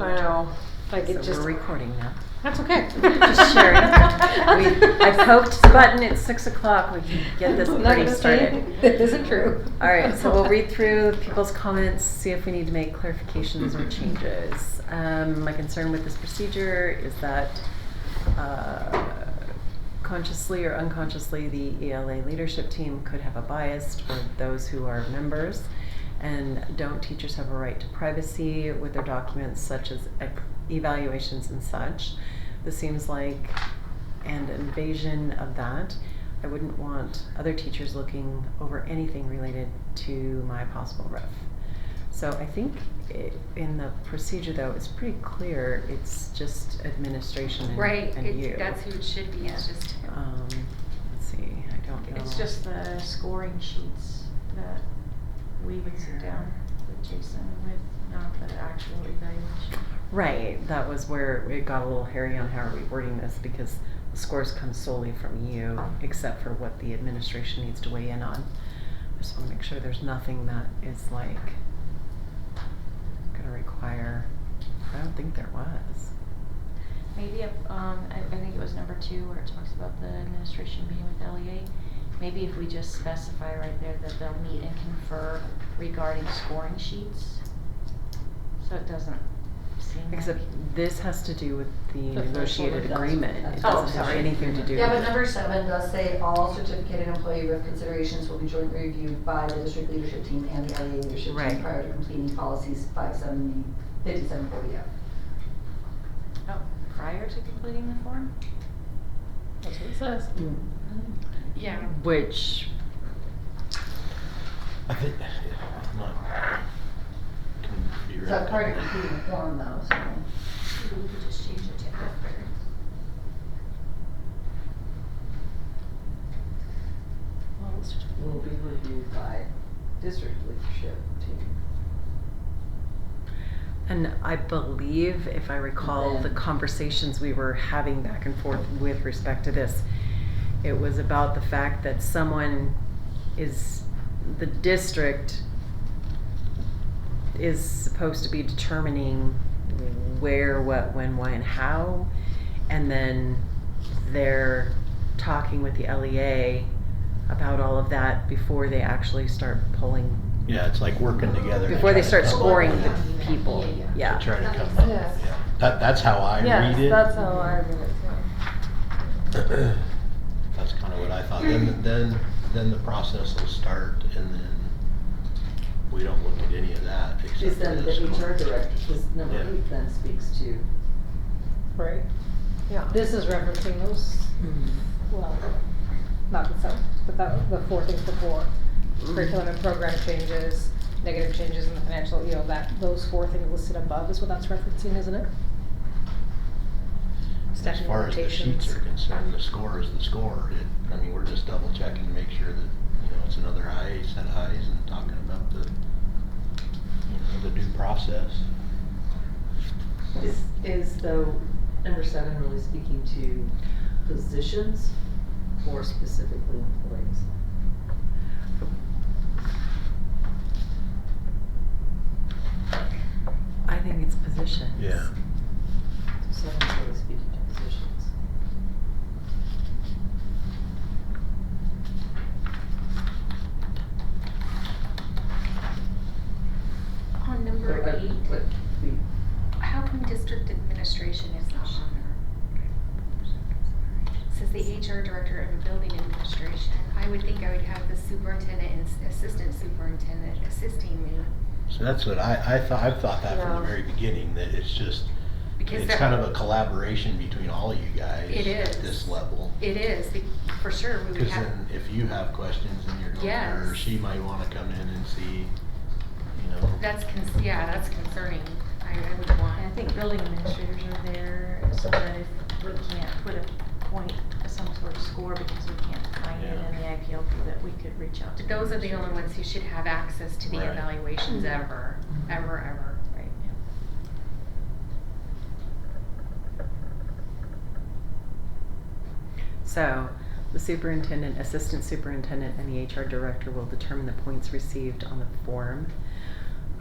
I know. Like it So just. we're recording now. That's okay. Just sharing. I poked the button at 6 o'clock. We can get this party started. That isn't true. All right, so we'll read through people's comments, see if we need to make clarifications or changes. My concern with this procedure is that consciously or unconsciously, the ELA leadership team could have a bias toward those who are members. And don't teachers have a right to privacy with their documents, such as evaluations and such? This seems like an invasion of that. I wouldn't want other teachers looking over anything related to my possible ref. So I think in the procedure, though, it's pretty clear. It's just administration and, right. and you. That's who it should be. It's just let's see. I don't know. It's just the scoring sheets that we would sit down with Jason with, not the actual evaluation. Right. That was where it got a little hairy on how are we wording this, because the scores come solely from you, except for what the administration needs to weigh in on. I just want to make sure there's nothing that is like going to require. I don't think there was. Maybe I think it was number 2 where it talks about the administration meeting with LEA. Maybe if we just specify right there that they'll meet and confer regarding scoring sheets, so it doesn't seem Except like... this has to do with the The negotiated first one agreement. does. It Oh, doesn't have sorry. anything to do Yeah, but with number 7 does say all certificated employee RIF considerations will be jointly reviewed by the district leadership team and the LEA leadership Right. team prior to completing policies 5740F. Oh, prior to completing the form? That's what it says. yeah. which. I think, I'm not, can be Is right. that part of completing the form though, so. We could just change it to after. Will be reviewed by district leadership team. And I believe, if I recall, the conversations we were having back and forth with respect to this, it was about the fact that the district is supposed to be determining where, what, when, why, and how, and then they're talking with the LEA about all of that before they actually start pulling, Yeah, it's like working together. to before they try start to come up scoring with- the people. Yeah. to try to That come makes up, sense. yeah. That's how I Yes, read it. that's how I read it too. That's kind of what I thought. Then the process will start, and then we don't look at any of that Is except for then the this one. HR director, because number Yeah. 8 then speaks to. Right. Yeah. This is referencing those, well, not the same, but the 4 things before. Curriculum and program changes, negative changes in the financial, those 4 things listed above is what that's referencing, isn't it? As Statute of far as the limitations. sheets are concerned, the score is the score. We're just double checking to make sure that, it's another set of eyes and talking about the due process. Is though number 7 really speaking to positions or specifically employees? I think it's positions. Yeah. So 7's really speaking to positions. On number But, 8, but we- how come district administration is not on there? It says the HR director of the building administration. I would think I would have the superintendent and assistant superintendent assisting me. So that's what I thought. I've thought that from Yeah. the very beginning, that it's just, Because it's that- kind of a collaboration between all of you guys It at is. this level. It is, for sure, we would Because have. then if you have questions and you're going there, Yes. she might want to come in and see, That's concerning. I would want. And I think building administrators are there so that if we can't put a point, some sort of score because we can't find it in the IPLP, that we could reach out to. But those are the only ones who should have access to the Right. evaluations ever. Right, So, the superintendent, assistant superintendent, and the HR director will determine the points received on the form.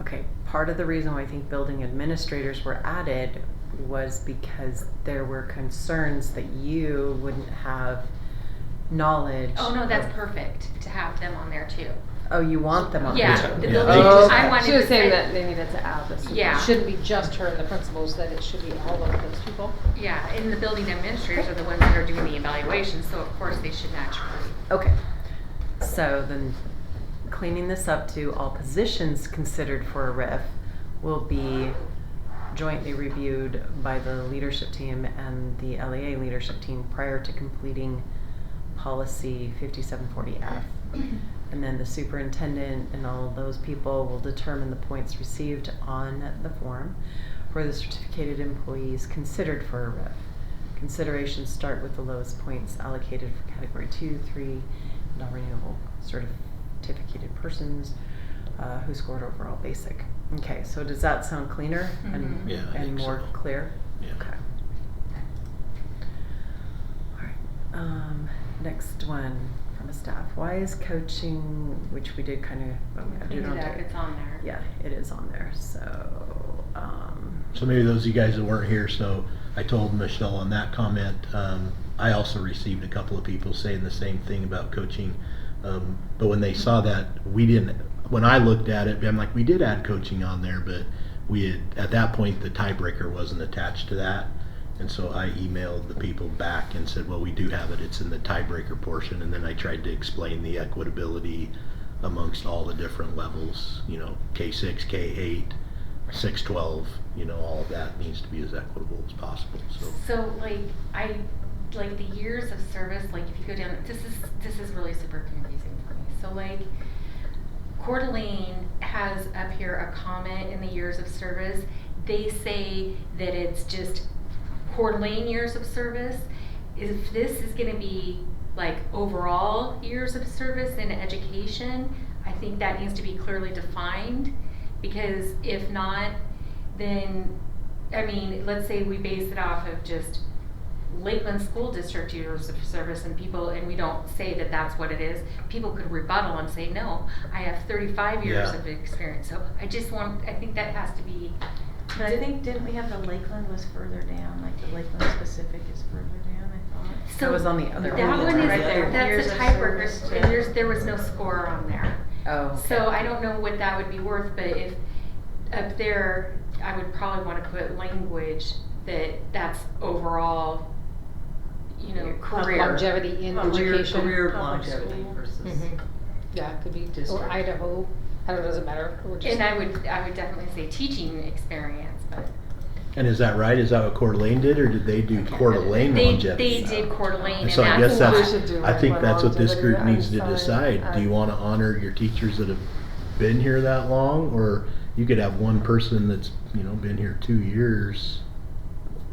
Okay, part of the reason why I think building administrators were added was because there were concerns that you wouldn't have knowledge. Oh, no, that's of- perfect to have them on there too. Oh, you want them on Yeah, there? the Yeah. building, Oh, I okay. wanted She was to saying say- that they needed to add this. Yeah. It shouldn't be just her and the principals, that it should be all of those people. Yeah, and the building administrators are the ones that are doing the evaluation, so of course they should naturally. Okay, so then cleaning this up to all positions considered for a RIF will be jointly reviewed by the leadership team and the LEA leadership team prior to completing policy 5740F. And then the superintendent and all of those people will determine the points received on the form for the certificated employees considered for a RIF. Considerations start with the lowest points allocated for category 2, 3, non-renewable certificated persons who scored overall basic. Okay, so does that sound cleaner and, Mhm. Yeah, I and think more so. clear? Yeah. Okay. Alright, next one from a staff. Why is coaching, which we did kind of, I did on tape. It's on there. Yeah, it is on there, so, So maybe those of you guys that weren't here, so I told Michelle on that comment, I also received a couple of people saying the same thing about coaching. But when they saw that, when I looked at it, I'm like, we did add coaching on there, but at that point, the tiebreaker wasn't attached to that. And so I emailed the people back and said, well, we do have it, it's in the tiebreaker portion. And then I tried to explain the equitability amongst all the different levels, K6, K8, 612, all of that needs to be as equitable as possible, so. So like the years of service, like if you go down, this is really super confusing for me. So like Coeur d'Alene has up here a comment in the years of service. They say that it's just Coeur d'Alene years of service. If this is gonna be like overall years of service in education, I think that needs to be clearly defined, because if not, then, I mean, let's say we base it off of just Lakeland School District years of service and we don't say that that's what it is. People could rebuttal and say, no, I have 35 years Yeah. of experience. So I think that has to be. But I think, didn't we have the Lakeland was further down, like the Lakeland specific is further down, I thought? That was on the other That one. one is, Right there. that's Years a of tiebreaker, service, and too. there was no score on there. Oh, okay. So I don't know what that would be worth, but if up there, I would probably wanna put language that's overall, career. Longevity in education. Career Public longevity school. versus. Mhm. Yeah, it could be, or District. Idaho, I don't know, doesn't matter, or just. And I would definitely say teaching experience, but And is that right? Is that what Coeur d'Alene did, or did they do Coeur d'Alene they longevity? did Coeur d'Alene, And and so I guess that's We that's, should do I think Lakeland that's what this group longevity. needs to I'm decide. sorry. Do you wanna honor your teachers that have been here that long? Or you could have one person that's, been here 2 years.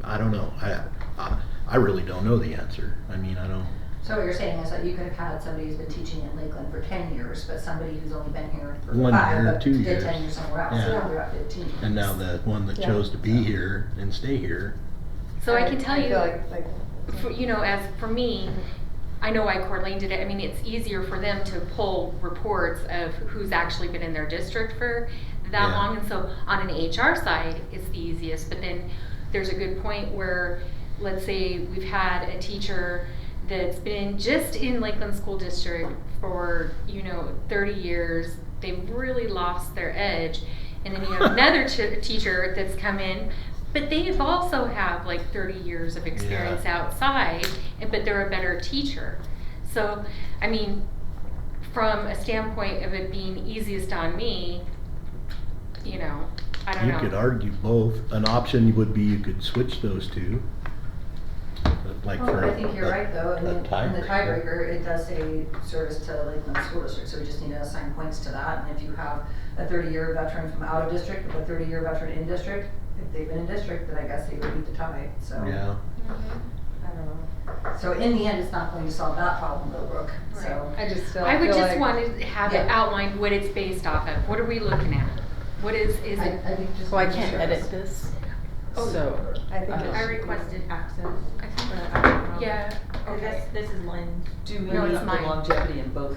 I don't know. I really don't know the answer. I mean, I don't. So what you're saying is that you could have had somebody who's been teaching in Lakeland for 10 years, but somebody who's only been here for 1 5, year, but 2 did years. 10 years somewhere else, Yeah. so now they're at 15. And now the one that Yeah. chose to be here and stay here. so I can tell you, feel like as for me, I know why Coeur d'Alene did it. I mean, it's easier for them to pull reports of who's actually been in their district for that Yeah. long, and so on an HR side, it's the easiest. But then there's a good point where, let's say we've had a teacher that's been just in Lakeland School District for 30 years. They've really lost their edge, and then you have another teacher that's come in. But they also have like 30 years of experience outside, but they're a better teacher. So, I mean, from a standpoint of it being easiest on me, I don't You know. could argue both. An option would be you could switch those two. Like Well, for I think you're right though, and a in the tiebreaker. tiebreaker, it does say service to Lakeland School District, so we just need to assign points to that. And if you have a 30-year veteran from out of district with a 30-year veteran in district, if they've been in district, then I guess they would beat the tie, so. Yeah. I don't know. So in the end, it's not going to solve that problem though, Brooke, so. I just feel I would feel just like- want to have it Yeah. outlined what it's based off of. What are we looking at? What is I it? think just. So I can't edit this? Oh, So. I think it I should be- requested access. I think, I don't know. yeah, okay. This is Lynn's. Do we No, it's need the mine. longevity in both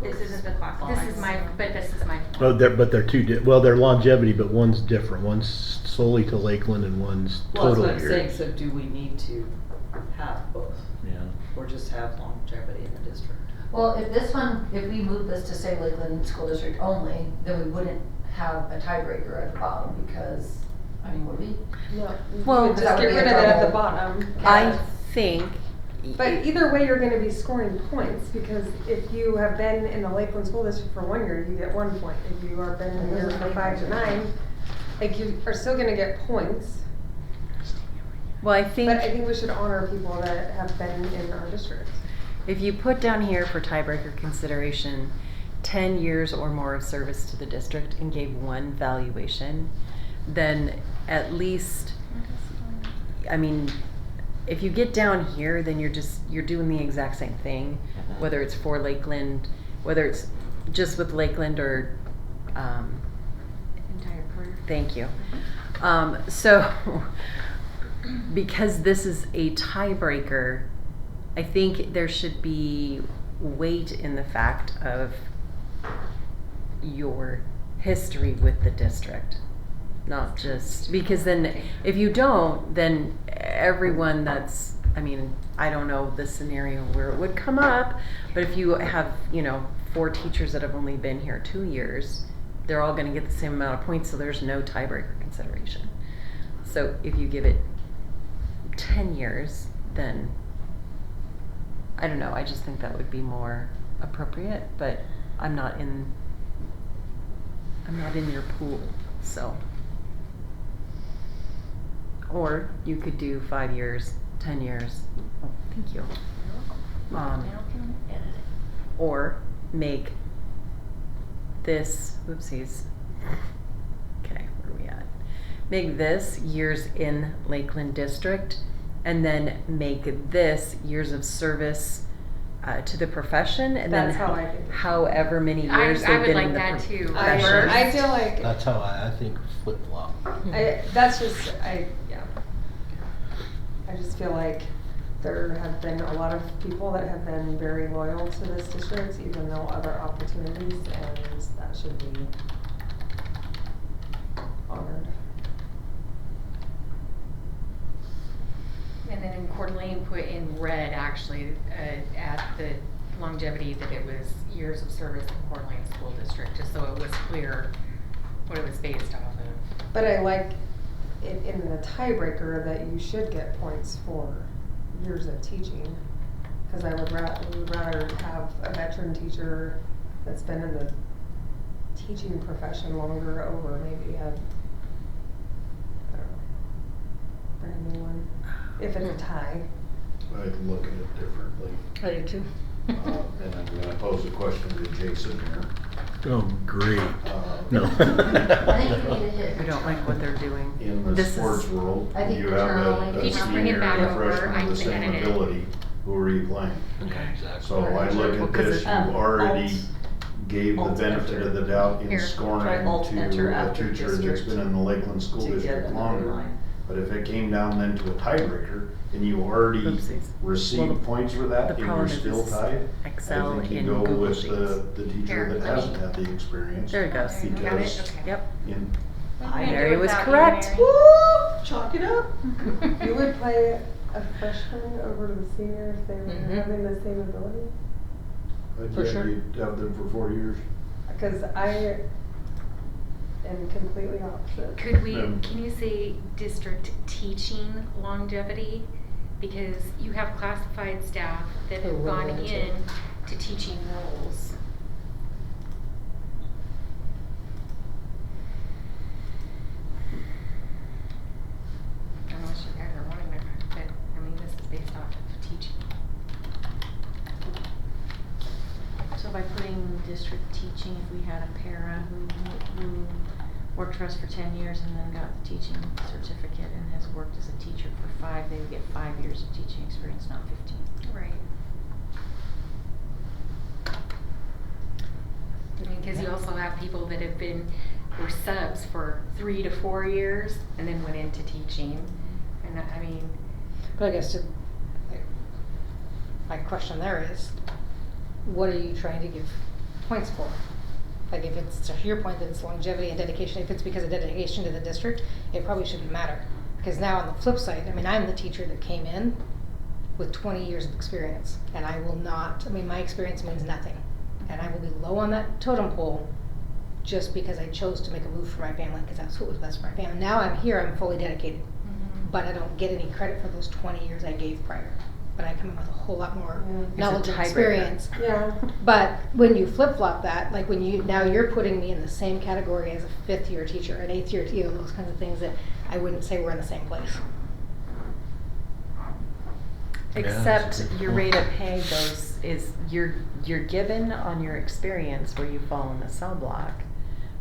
This isn't the classified. This is my, but this is my. Well, they're two, well, they're longevity, but one's different. One's solely to Lakeland and one's Well, that's total what I'm year. saying, so do we need to have both, Yeah. or just have longevity in the district? Well, if this one, if we move this to say Lakeland School District only, then we wouldn't have a tiebreaker at the bottom because, I mean, would we? No, Well, you could that just would get be rid a of it at the double bottom. I think. But either way, you're gonna be scoring points, because if you have been in the Lakeland School District for 1 year, you get 1 point. If you have been in here from 5 to 9, like, you are still gonna get points. Well, I think. But I think we should honor people that have been in our district. If you put down here for tiebreaker consideration, 10 years or more of service to the district and gave one valuation, then at least, I mean, if you get down here, then you're doing the exact same thing, whether it's for Lakeland, whether it's just with Lakeland or, Entire career. thank you. So, because this is a tiebreaker, I think there should be weight in the fact of your history with the district. Not just, because then if you don't, then everyone that's, I mean, I don't know the scenario where it would come up, but if you have, 4 teachers that have only been here 2 years, they're all gonna get the same amount of points, so there's no tiebreaker consideration. So if you give it 10 years, then, I don't know, I just think that would be more appropriate, but I'm not in your pool, so. Or you could do 5 years, 10 years. Oh, thank you. Now can edit it. Or make this, oopsies. Okay, where are we at? Make this years in Lakeland District, and then make this years of service to the profession, and That's then how I think it. however many I- years I they've would been like in the that too. profession. I feel like, That's how I think flip flop. that's just, yeah. I just feel like there have been a lot of people that have been very loyal to this district, even though other opportunities, and that should be honored. And then in Coeur d'Alene, put in red actually, at the longevity that it was years of service in Coeur d'Alene School District, just so it was clear what it was based off of. But I like it in the tiebreaker that you should get points for years of teaching. Cause we would rather have a veteran teacher that's been in the teaching profession longer over maybe a, I don't know, brand new one, if it's a tie. I look at it differently. I do too. And I'm gonna pose a question to Jason here. Oh, great. No. I think you need to hit. We don't like what they're doing. In the This is- sports world, I think you the have journal, a if you just bring it senior back and a over, freshman I of the can same edit it. ability. Who are you playing? Okay, exactly. So I look Well, at 'cause this, it- you already alt- gave the alt benefit enter. of the doubt in Here. scoring Try alt enter to a after teacher that's district been in the Lakeland School to get District another longer. line. But if it came down then to a tiebreaker, and you already Oopsies. received Well, points for the that, and problem you're is still this tied, Excel I think you in go Google with Sheets. the teacher Here, that let me- hasn't had the experience. There it goes. Got it? Because Okay. Yep. in, Mary was correct. Woo! Chalk it up. You would play a freshman over to the senior if they were Mhm. having the same ability? For yeah, sure. you'd have them for 4 years. Cause I am completely opposite. Could we, Yeah. can you say district teaching longevity? Because you have classified staff that Oh, have gone well, that's in it. to teaching roles. I don't know what you guys are wanting there, but, I mean, this is based off of teaching. So by putting district teaching, if we had a para who worked for us for 10 years and then got the teaching certificate and has worked as a teacher for 5, they would get 5 years of teaching experience, not 15. Right. I mean, cause you also have people that have been were subs for 3 to 4 years and then went into teaching. And I mean, But I guess my question there is, what are you trying to give points for? Like if it's, to your point, that it's longevity and dedication, if it's because of dedication to the district, it probably shouldn't matter. Because now on the flip side, I mean, I'm the teacher that came in with 20 years of experience, and I will not, I mean, my experience means nothing. And I will be low on that totem pole just because I chose to make a move for my family, because that's what was best for my family. Now I'm here, I'm fully dedicated, but I don't get any credit for those 20 years I gave prior. But I come in with a whole lot more knowledge and tiebreaker. experience. Yeah. But when you flip-flop that, like when you, now you're putting me in the same category as a 5th year teacher, an 8th year, you know, those kinds of things that I wouldn't say we're in the same place. Yeah, that's Except a good your point. rate of pay goes, is, you're given on your experience where you fall in the cell block.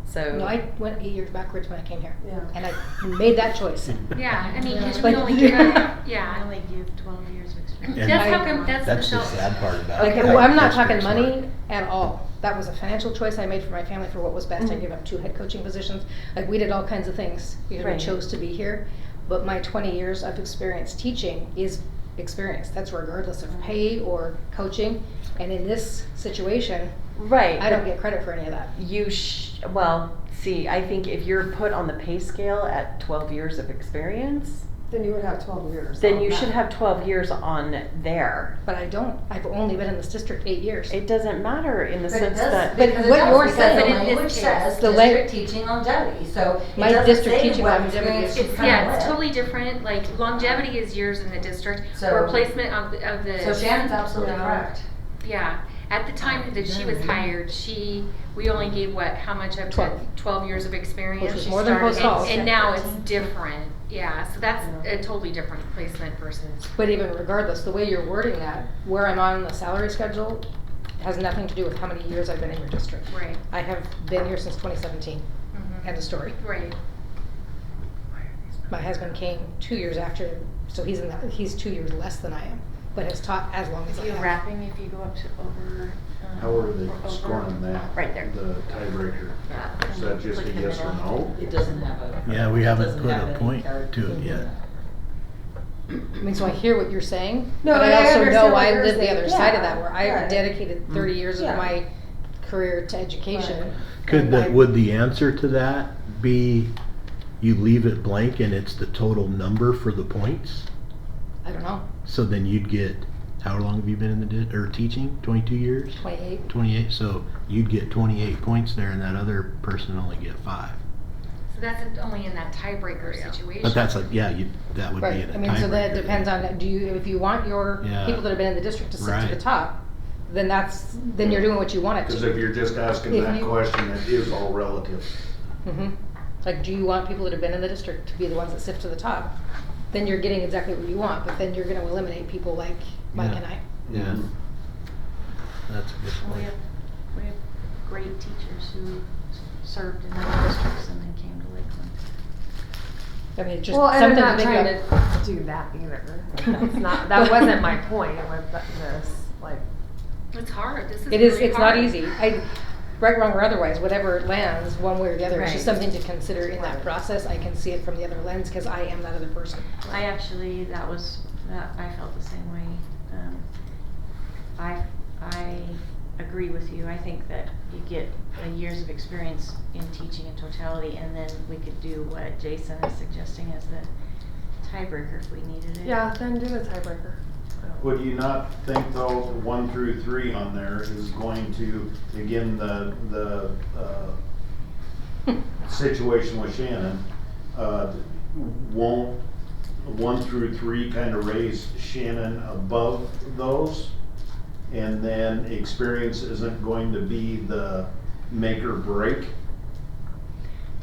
So. No, I went 8 years backwards when I came here. Yeah. And I made that choice. yeah, I mean, because Like- we only give them, I yeah. only give 12 years of experience. And That's how I- come, that's That's the Michelle's. sad part about Like, it. well, I'm not Districts talking work. money at all. That was a financial choice I made for my family for what was best. I gave up 2 head coaching positions. Like, we did all kinds of things because we Right. chose to be here. But my 20 years of experience teaching is experience. That's regardless of pay or coaching. And in this situation, Right. I don't get credit for any of that. Well, see, I think if you're put on the pay scale at 12 years of experience, Then you would have 12 years. then on you that. should have 12 years on there. But I don't. I've only been in this district 8 years. It doesn't matter in the But it sense does, that. But because it what does, you're because saying- the But in this language case, says the district teaching longevity, so it My doesn't district say teaching what longevity experience is- you It's, kinda yeah, it's with. totally different, like longevity is years in the district, So- or placement of the. So Shannon's absolutely Yeah. correct. Yeah, at the time that she was hired, we only gave what, how much up to 12. years of experience? Which was She more than started- post-hall. And now it's different, yeah, so that's a totally different placement versus. But even regardless, the way you're wording that, where I'm on the salary schedule, has nothing to do with how many years I've been in your district. Right. I have been here since 2017. Mhm. End of story. Right. My husband came 2 years after, so he's 2 years less than I am, but has taught as long as I You're have. wrapping if you go up to over. How are they or over- scoring that? Right there. The tiebreaker? Yeah. Is that just a Click the yes or middle. no? It doesn't have a. Yeah, we it haven't doesn't put have a any point card. to it yet. I mean, so I hear what you're saying, No, but I I also understand know what I you're live the saying. other side of Yeah, that, where I right. dedicated 30 years Yeah. of my career to education. Could And the, would the answer to that be you leave it blank and it's the total number for the points? I don't know, So then you'd get, how long have you been in or teaching? 22 years? 28. 28, so you'd get 28 points there and that other person only get 5. So that's only in that tiebreaker situation. But that's like, yeah, that would be Right, in a I mean, so that tiebreaker. depends on, if you want your Yeah. people that have been in the district to sit to the Right. top, then then you're doing what you want it to. Because if you're just asking If that you- question, it is all relative. Mhm. Like, do you want people that have been in the district to be the ones that sift to the top? Then you're getting exactly what you want, but then you're gonna eliminate people like Mike Yeah. and I. Yeah, that's a good We point. have great teachers who served in other districts and then came to Lakeland. I mean, just Well, and I'm something to not think trying about. to do that either. That's not, that wasn't my point with this, like. It's hard, this is It is, really it's not hard. easy. Right, wrong, or otherwise, whatever it lands, one way or the other, it's just Right. something to consider in that Right. process. I can see it from the other lens, cause I am that other person. I actually, I felt the same way. I agree with you. I think that you get years of experience in teaching in totality, and then we could do what Jason is suggesting as the tiebreaker if we needed it. Yeah, then do the tiebreaker. Would you not think though, 1 through 3 on there is going to, again, the situation with Shannon, won't 1 through 3 kind of raise Shannon above those? And then experience isn't going to be the make or break?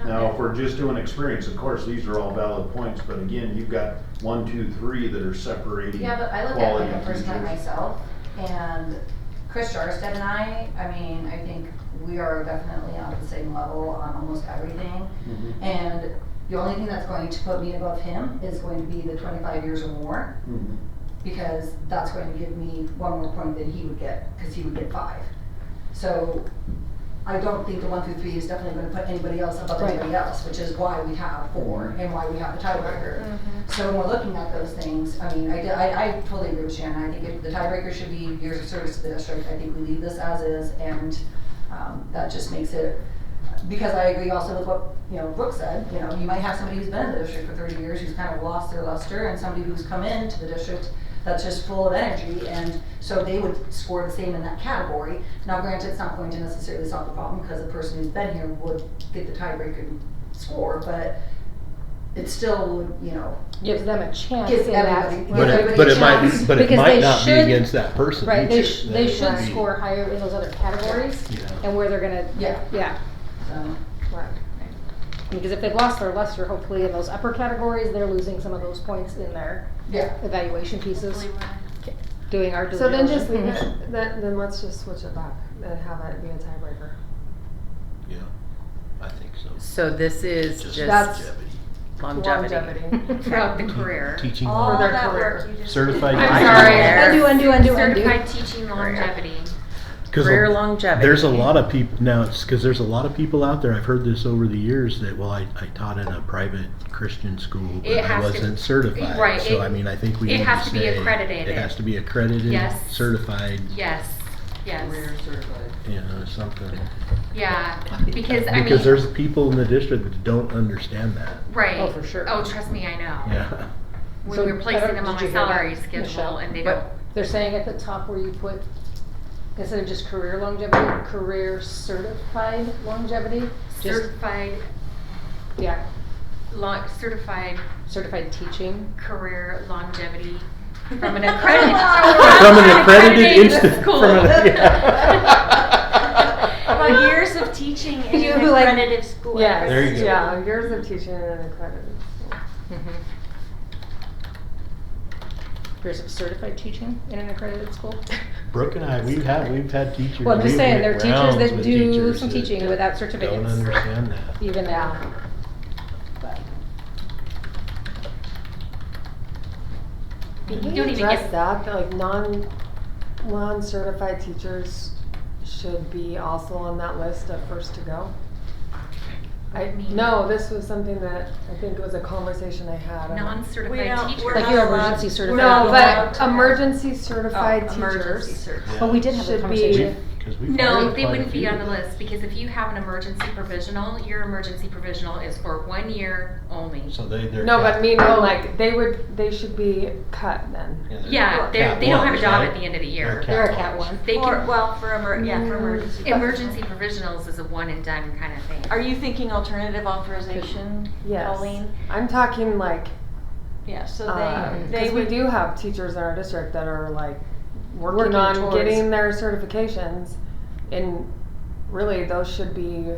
Now, if we're just doing experience, of course, these are all valid points, but again, you've got 1, 2, 3 that are separating Yeah, but I look at quality like a of person like teachers. myself, and Chris Jarstead and I mean, I think we are definitely on the same level on almost everything. Mhm. And the only thing that's going to put me above him is going to be the 25 years or more, Mhm. because that's going to give me one more point than he would get, because he would get 5. So I don't think the 1 through 3 is definitely gonna put anybody else above Right. anybody else, which is why we have 4 and why we have the tiebreaker. So when we're looking at those things, I mean, I totally agree with Shannon. I think if the tiebreaker should be years of service to the district. I think we leave this as is, and that just makes it, because I agree also with what, Brooke said, you might have somebody who's been in the district for 30 years who's kind of lost their luster, and somebody who's come into the district that's just full of energy, and so they would score the same in that category. Now granted, it's not going to necessarily solve the problem, because the person who's been here would get the tiebreaker score, but it still would, Gives them a chance Gives in that. everybody- But everybody it might chance. be, but it Because might they not be should- against that person. Right, they either. they That should would be- score higher in those other categories, Yeah. and where they're gonna, Yeah. yeah. So, Right. Because if they've lost their luster, hopefully in those upper categories, they're losing some of those points in their yeah. evaluation pieces, Hopefully doing our due So then just diligence. leave it, then let's just switch it back and have it be a tiebreaker. Yeah, I think so. So this is Just just That's- longevity. Throughout the career. Teaching For All their that career. work you just Certified did. I'm teacher. sorry. Undo. Certified teaching longevity. 'Cause Career longevity. There's a lot of people now. It's because there's a lot of people out there. I've heard this over the years that I taught in a private Christian school, but It I has to- wasn't certified. right, So it- I mean, I think we it need has to to be say accredited. It has to be accredited, Yes. certified. Yes, yes. Career certified. Something. Yeah, because There's people in the district that don't understand that. right. Oh, for sure. Oh, trust me, I know. Yeah. When So, we're placing I don't- them on did my you hear that, salary schedule Michelle? and they But don't. They're saying at the top where you put, instead of just career longevity, career certified longevity, just, Certified, yeah, certified teaching. career longevity from an accredited. From an accredited institute. school. About years of teaching in You an like- accredited school. Yes, There you go. yeah, years of teaching in an accredited school. Years of certified teaching in an accredited school. Brooke and I, we've had teachers. Well, I'm just we saying, went there are teachers rounds that with do teachers some that teaching without Don't certificates, understand that. even now. But You Can don't we even address get. that, like non-certified teachers should be also on that list of first to go? No, this was something that, I think it was a conversation I had. We Non-certified don't- teachers. we're like not your allowed- emergency we're certified. No, not but allowed to- emergency certified Oh, emergency teachers. cert. But we did have that Should be- conversation. We've No, hired they quite a wouldn't be few on the of them. list, because if you have an emergency provisional, your emergency provisional is for 1 year only. So they're. No, but meaning Oh. like, they should be cut then. Yeah, Cat they don't have a ones, job right? at the end of the They're year. They're a cat cat ones. one. They For, can, well, for emergency. emergency provisionals is a one and done kind of thing. Are you thinking alternative authorization, Yes. Colleen? I'm talking like, Yeah, so they because we would. do have teachers in our district that are like working Working on towards- getting their certifications, and really those should be,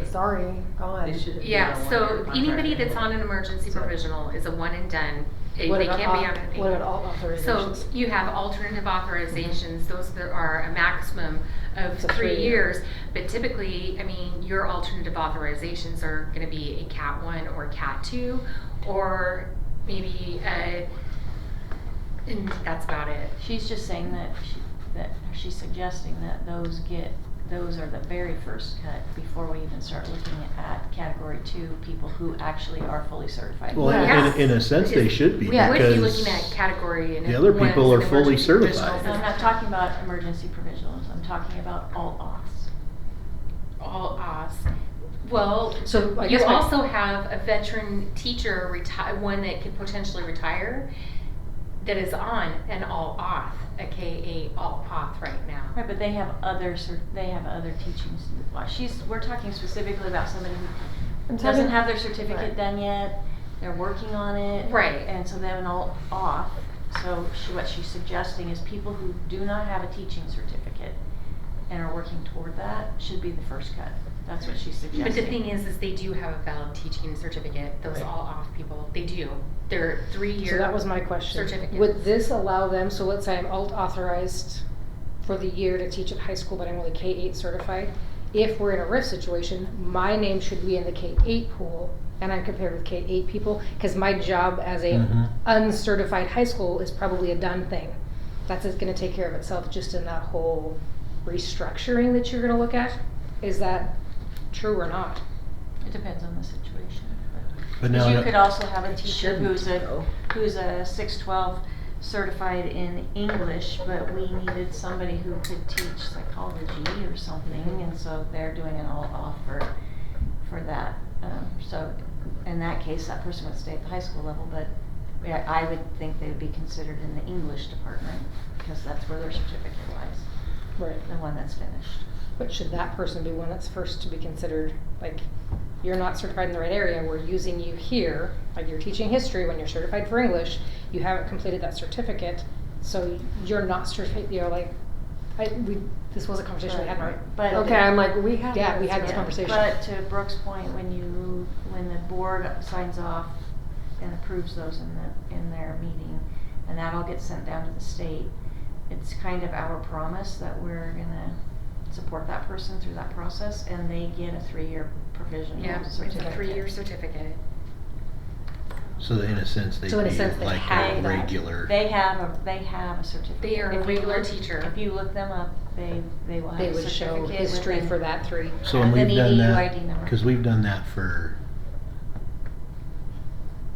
sorry, gone. They should be Yeah, on a so one-year contract anybody that's anyway. on an emergency So- provisional is a one and done. They What they about can't be au- on a. what about all So authorizations? you have alternative authorizations, those that are a maximum of It's a 3 3 years. But typically, I mean, your alternative authorizations are gonna be a Cat 1 or Cat 2, or maybe and that's about it. She's just saying that she's suggesting that those are the very first cut before we even start looking at category 2 people who actually are fully certified. Well, Yes. in a sense, they should be, We would be because looking at category and the other ones people are and fully emergency certified. provisionals. No, I'm not talking about emergency provisionals, I'm talking about all auths. All Oz. Well, So I you guess also have a veteran teacher one that could potentially retire that is on an all auth, aka all auth right now. Right, but they have other teachings. We're talking specifically about somebody who I'm doesn't talking- have their certificate Right. done yet, they're working on it. Right. And so they have an all off, so what she's suggesting is people who do not have a teaching certificate and are working toward that should be the first cut. That's what she's suggesting. But the thing is they do have a valid teaching certificate, those Right. all off people, they do. They're 3-year. So that was my question. certificates. Would this allow them, so let's say I'm alt authorized for the year to teach at high school, but I'm only K-8 certified. If we're in a RIF situation, my name should be in the K-8 pool, and I'm compared with K-8 people, because my job as a Mhm. uncertified high school is probably a done thing. That's gonna take care of itself just in that whole restructuring that you're gonna look at. is that true or not? It depends on the situation. But Because now, you could also have a teacher shouldn't, though. who's a 612 certified in English, but we needed somebody who could teach psychology or something, and so they're doing an all offer for that. So in that case, that person would stay at the high school level, but yeah, I would think they would be considered in the English department because that's where their certificate lies, Right. the one that's finished. But should that person be one that's first to be considered, like, you're not certified in the right area, we're using you here, like you're teaching history when you're certified for English, you haven't completed that certificate, so you're not certified, you know, like, this was a conversation we had in our, But Okay, I'm like, we had. Yeah, we had this Yeah, conversation. But to Brooke's point, when the board signs off and approves those in their meeting, and that all gets sent down to the state, it's kind of our promise that we're gonna support that person through that process, and they get a 3-year provisional Yeah, it's certificate. a 3-year certificate. so in a sense, they'd So in a sense, be they like have a that. regular. They have a certificate. They are a If you regular look- teacher. If you look them up, they will have they a would show certificate history within- for that 3. So when and we've an done EDU that, ID number. because we've done that for,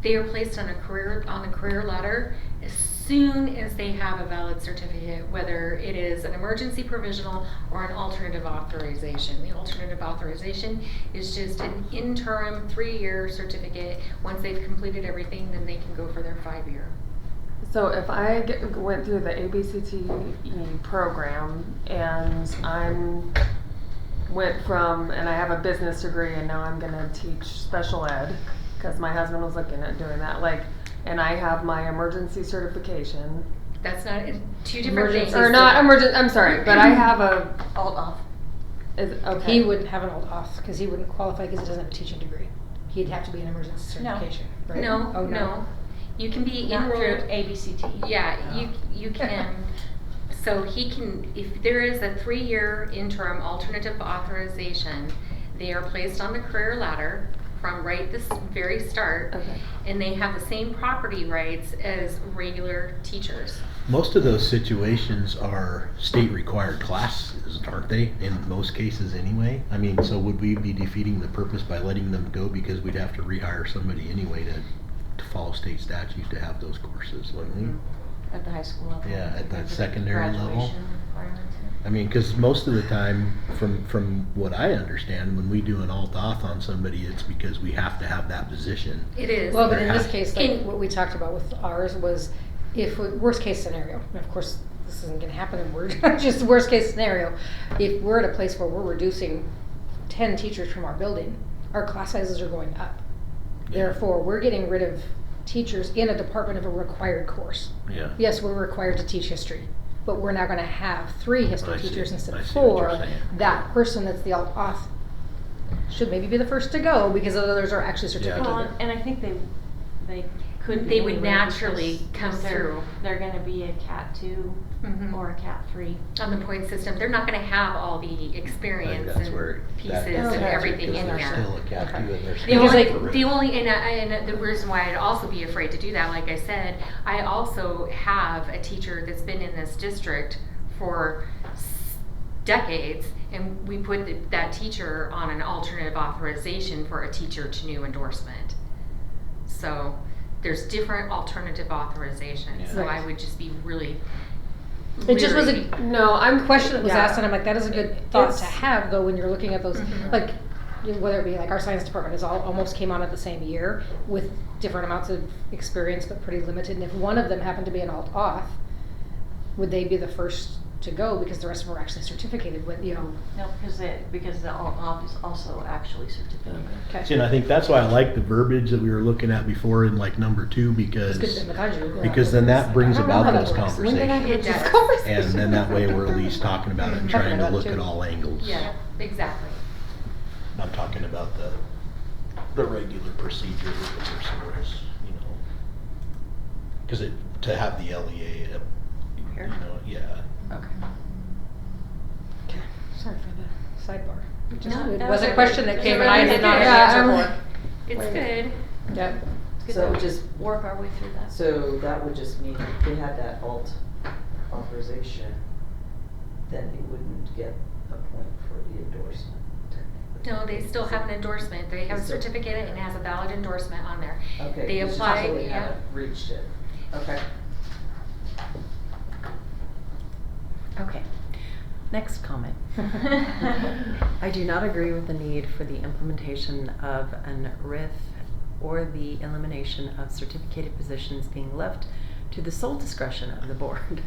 They are placed on the career ladder as soon as they have a valid certificate, whether it is an emergency provisional or an alternative authorization. The alternative authorization is just an interim 3-year certificate. Once they've completed everything, then they can go for their 5-year. So if I went through the ABCTE program and and I have a business degree and now I'm gonna teach special ed, cause my husband was looking at doing that, like, and I have my emergency certification. That's not, 2 different things. Or not emergent, I'm sorry, but I have a, Alt off. okay. He wouldn't have an old off, because he wouldn't qualify because he doesn't have a teaching degree. He'd have to be an emergency No. certification, right? No, Oh, no. You can be Not through enrolled. ABCT. Yeah, you can, so he can, if there is a 3-year interim alternative authorization, they are placed on the career ladder from right this very start. Okay. And they have the same property rights as regular teachers. most of those situations are state required classes, aren't they? In most cases anyway. I mean, so would we be defeating the purpose by letting them go because we'd have to rehire somebody anyway to follow state statutes to have those courses, wouldn't we? At the high school level. Yeah, at that Because of secondary level. graduation requirements. I mean, because most of the time, from what I understand, when we do an alt-auth on somebody, it's because we have to have that position. It is. Well, but in There this has- case, like, In- what we talked about with ours was, if, worst case scenario, and of course, this isn't gonna happen, and we're, just worst case scenario, if we're at a place where we're reducing 10 teachers from our building, our class sizes are going up. Therefore, we're getting rid of teachers in a department of a required course. Yeah. Yes, we're required to teach history, but we're now gonna have 3 history I see. teachers instead I of see what you're 4. saying. That person that's the alt-auth should maybe be the first to go, because others are actually certificated. Well, and I think they could be They would anyway naturally because come they're- through. They're gonna be a Cat 2 Mhm. or a Cat 3. On the point system, they're not gonna have all the experience That's where and pieces that- and Okay. everything in Because there. they're still a Cat 2 and they're The still Because, only, like- the only, and the reason why I'd also be afraid to do that, like I said, I also have a teacher that's been in this district for decades, and we put that teacher on an alternative authorization for a teacher to new endorsement. So there's different alternative authorizations, Yeah. so I Right. would just be really It just was leery. a No, I'm question that was yeah. asked, and I'm like, that is a good thought It's- to have, though, when you're looking at those, Mhm. like, whether it be like our science department is almost came on at the same year with different amounts of experience, but pretty limited, and if one of them happened to be an alt-auth, would they be the first to go, because the rest of them were actually certificated with, you know? No, because the alt-off is also actually certificated. See, and I think that's why I like the verbiage that we were looking at before in like number 2, It's because good in the country. because then that brings I don't know about how those that works. When did I conversations. have It this does. conversation? And then that way we're at least talking about it and trying to Talking look about at it, too. all angles. Yeah, exactly. I'm talking about the regular procedure that the person was, you know. Because to have the LEA, you know, yeah. Okay. Okay, sorry for the sidebar. It just- No, It that was a was question good. that came It and I really did not did. have Yeah, an answer for. It's good. Yep. It's good So that we just- work our way through that. So that would just mean if they had that alt authorization, then they wouldn't get a point for the endorsement. No, they still have an endorsement. They have a certificate and it has a valid endorsement on there. Okay. They it's just apply, that we yeah. haven't reached it. Okay. Okay. Next comment. I do not agree with the need for the implementation of an RIF or the elimination of certificated positions being left to the sole discretion of the board.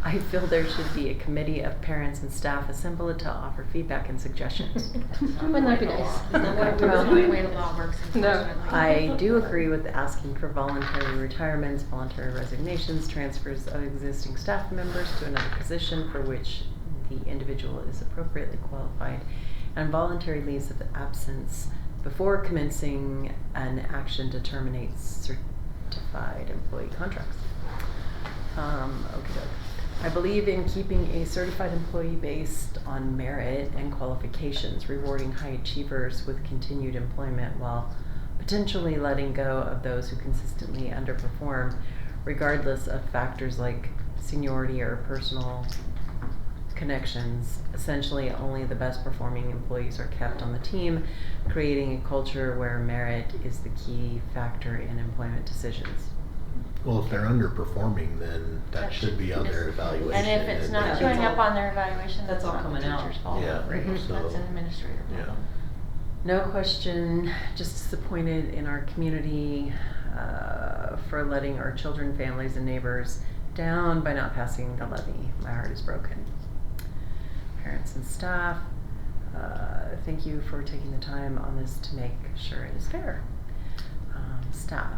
I feel there should be a committee of parents and staff assembled to offer feedback and suggestions. Wouldn't that be nice? Isn't that what Well, that's not the way the law works, No. unfortunately. I do agree with asking for voluntary retirements, voluntary resignations, transfers of existing staff members to another position for which the individual is appropriately qualified, and voluntary leaves of absence before commencing an action to terminate certified employee contracts. Okay. I believe in keeping a certified employee based on merit and qualifications, rewarding high achievers with continued employment while potentially letting go of those who consistently underperform, regardless of factors like seniority or personal connections. Essentially, only the best performing employees are kept on the team, creating a culture where merit is the key factor in employment decisions. Well, if they're underperforming, then that should be on their evaluation. And if it's and not then- showing up on their evaluation, That's that's all not the coming out. teacher's fault. Yeah, Right, so- that's an administrator Yeah. problem. No question, just disappointed in our community for letting our children, families, and neighbors down by not passing the levy. My heart is broken. Parents and staff, thank you for taking the time on this to make sure it is fair. Staff.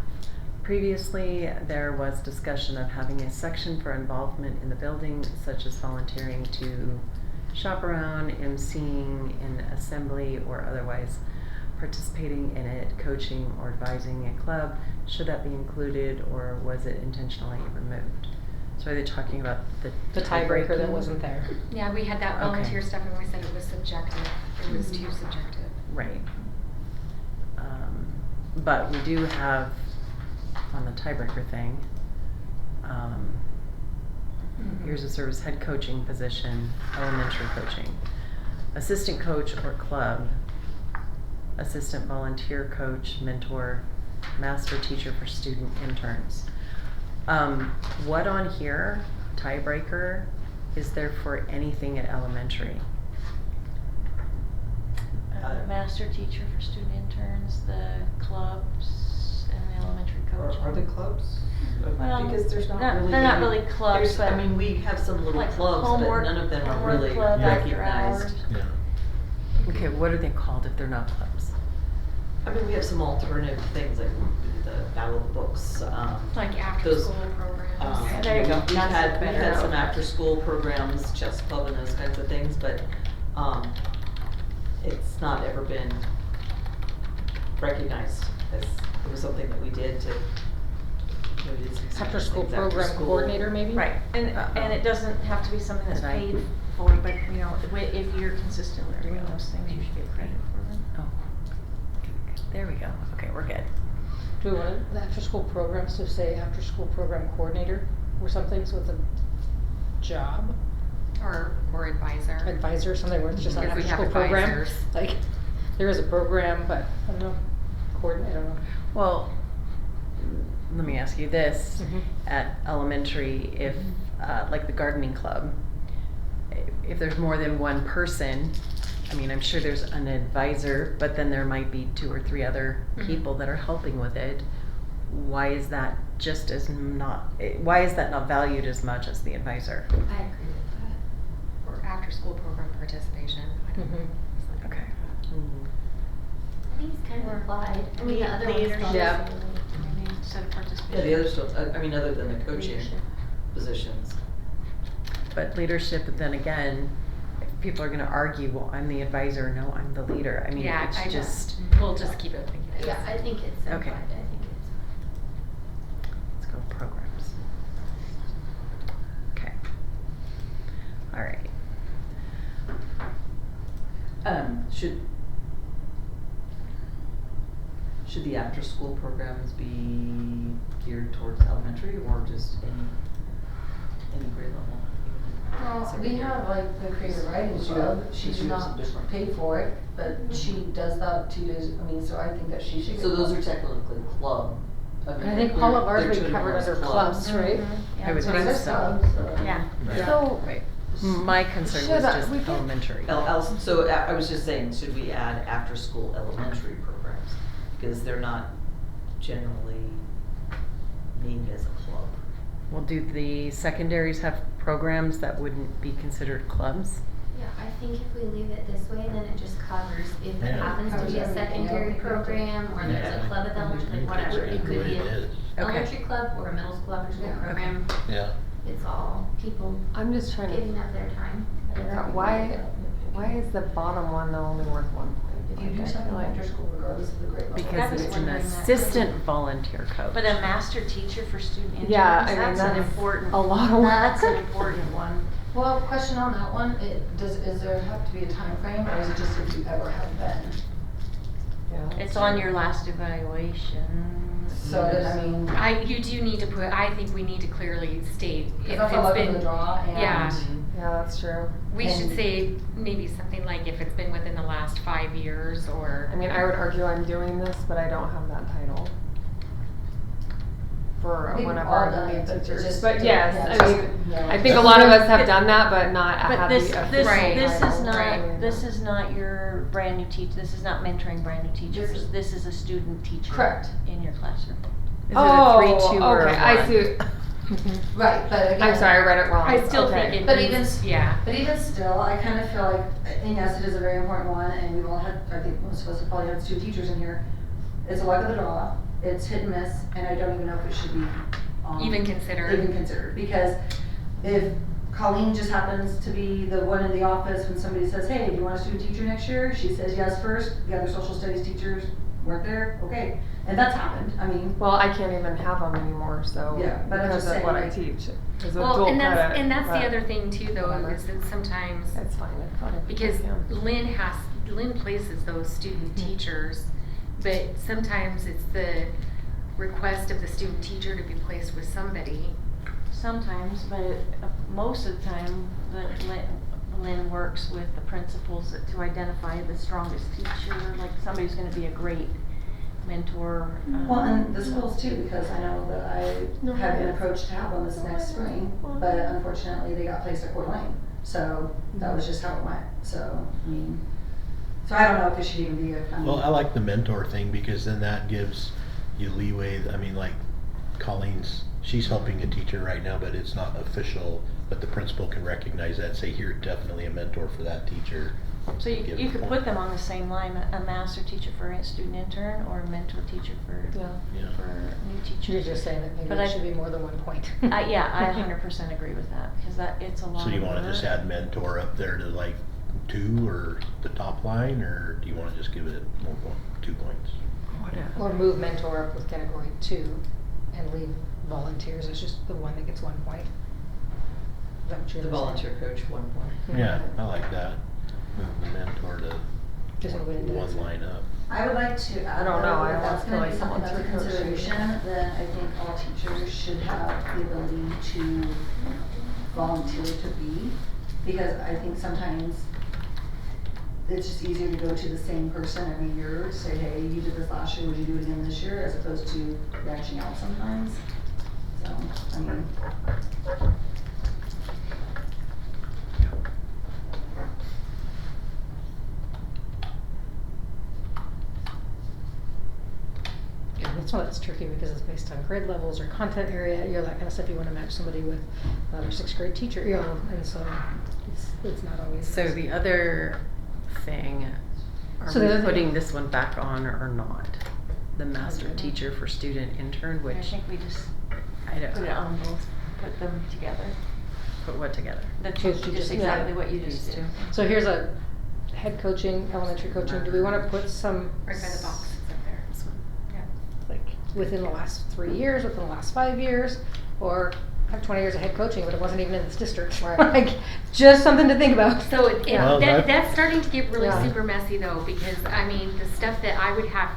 Previously, there was discussion of having a section for involvement in the building, such as volunteering to shop around, emceeing an assembly, or otherwise participating in it, coaching or advising a club. Should that be included, or was it intentionally removed? So are they talking about the tiebreaker that tie-breaking? wasn't there. Yeah, we had that Okay. volunteer stuff and we said it was subjective. It was too subjective. Right. But we do have, on the tiebreaker thing, years of service, head coaching position, elementary coaching, assistant coach or club, assistant volunteer coach, mentor, master teacher for student interns. What on here, tiebreaker, is there for anything at elementary? Master teacher for student interns, the clubs, and the elementary coaching. Are they clubs? Well, Because there's not not- really. they're not any- really clubs, there's- but I mean, we have some little like clubs, homework- but none of them are homework really club after recognized. hours. Yeah. Okay, what are they called if they're not clubs? I mean, we have some alternative things like the Battle of the Books, Like after those, school programs. There you go. We've That's had better. some after-school programs, chess club and those kinds of things, but, it's not ever been recognized as, it was something that we did to, we did some After school things after program school. coordinator, maybe? Right, and it doesn't have to be something that's And I- paid for, but you know, if you're consistently doing those things, you should get credit for them. Oh, there we go. Okay, we're good. Do we want the after-school programs to say after-school program coordinator or something, so it's a job, Or advisor. advisor or something where it's just an Because we have after-school program? advisors. Like, there is a program, but I don't know, coordinator, I don't know. Well, let me ask you this. Mhm. At elementary, if, like the gardening club, if there's more than one person, I mean, I'm sure there's an advisor, but then there might be 2 or 3 other Mhm. people that are helping with it. Why is that just as not, why is that not valued as much as the advisor? I agree with that. Or after school program participation. I don't know. Mhm. Something Okay. like that. I think it's kind of implied. I mean, the other one's Leadership. called. Yeah. Maybe instead of participation. Yeah, the other stuff, I mean, other than the coaching Leadership. positions. But leadership, then again, if people are gonna argue, well, I'm the advisor, no, I'm the leader. I mean, Yeah, it's I just, We'll just keep it like it is. Yeah, I think it's Okay. implied. I think it's. let's go programs. Okay. All right. Should the after-school programs be geared towards elementary or just any grade level? Well, we have like the creative writing club, she's not paid for it, but she does that 2 days, I mean, so I think that she should get. So those are one. technically club. mean, I think they're- all of ours they're would be treated covered more as under clubs, right? Yeah, I would so think that's- so. Yeah. So, Right. My concern Should was I- just we get- elementary. So I was just saying, should we add after-school elementary programs? Because they're not generally named as a club. Well, do the secondaries have programs that wouldn't be considered clubs? Yeah, I think if we leave it this way, then it just covers if Yeah. it happens to be a secondary program or there's a club at the elementary, whatever, it could be an elementary club or a middle school after school program. Yeah. It's all people I'm just trying to giving up their time. figure out why is the bottom one though only worth 1 point? If you do Like, I something feel like- after school, regardless of the grade level. I Because was it's an wondering that. assistant volunteer coach. But a master teacher for student interns, Yeah, I mean, that's an that's important. a lot of work. That's an important one. Well, question on that one, is there have to be a time frame, or is it just if you ever have been? Yeah. It's on your last evaluation. So then, I mean, You do need to put, I think we need to clearly state if if that's a it's luck of been, the draw, and. yeah. Yeah, that's true. We should And- say maybe something like if it's been within the last 5 years or. I mean, I would argue I'm doing this, but I don't have that title. For We've one of all our done it, lead but it's teachers, just but to- yes, yeah, I just, mean, you know, I think a lot of us have done that, but not But have this, the this, official this is title. not, this is not your brand new teacher, this is not mentoring brand new teachers, this is a student teacher. Correct. In your classroom. Is it a 3, 2, or a 1? okay, I see. Right, but again. I'm sorry, I read it wrong. I still Okay. think it But needs- even, yeah. but even still, I kind of feel like, and yes, it is a very important one, and we've all had, I think most of us have probably had student teachers in here. It's a luck of the draw, it's hit and miss, and I don't even know if it should be, Even considered. Even considered, because if Colleen just happens to be the one in the office when somebody says, hey, do you want a student teacher next year? She says yes first, the other social studies teachers weren't there, okay, and that's happened, I mean, Well, I can't even have them anymore, so Yeah, but I'm because just of what I saying, teach. It's a Well, dual and that's, credit, and that's but the other thing too though, whatever. is that sometimes, It's fine, I thought I because can. Lynn places those student teachers, but sometimes it's the request of the student teacher to be placed with somebody. Sometimes, but most of the time, Lynn works with the principals to identify the strongest teacher, like somebody who's gonna be a great mentor. well, and the schools too, because I know that I have been approached to have one this next spring, but unfortunately they got placed at Coeur d'Alene. So that was just how it went, so, I mean, so I don't know if it should even be a kind of. Well, I like the mentor thing because then that gives you leeway. I mean, like Colleen's, she's helping a teacher right now, but it's not official, but the principal can recognize that, say, you're definitely a mentor for that teacher. So Give you a could point. put them on the same line, a master teacher for a student intern or a mentor teacher for, Yeah. Yeah. for new teachers. You're just saying that maybe But it I- should be more than 1 point. Yeah, I 100% agree with that, because it's a lot So do you of wanna just work. add mentor up there to like 2 or the top line, or do you wanna just give it more 2 points? Whatever. Or move mentor up with category 2 and leave volunteers as just the one that gets 1 point. Is that what you're The saying? volunteer coach, 1 point. Yeah, I like that. Move the mentor to Just move it into one this. line up. I would like to add, I don't know, though, I if that's feel gonna like be something that's a volunteer coach should be- consideration, then I think all teachers should have the ability to volunteer to be, because I think sometimes it's just easier to go to the same person every year, say, hey, you did this last year, would you do it again this year, as opposed to branching out sometimes. So, I mean, Yeah, that's one that's tricky because it's based on grade levels or content area, that kind of stuff. You want to match somebody with another 6th grade teacher, and so it's not always. So the other thing, are So the we other thing- putting this one back on or not? The master Okay. teacher for student intern, I which think we just I don't put it on both, put them together. put what together? The two, Those two just just- exactly yeah. what you just These did. two. So here's a head coaching, elementary coaching. Do we want to put some Right by the boxes up there. This one. like within the last 3 years, within the last 5 years, or have 20 years of head coaching, but it wasn't even in this district? Like, just something to think about. So Well, that- that's starting to get really Yeah. super messy though, because I mean, the stuff that I would have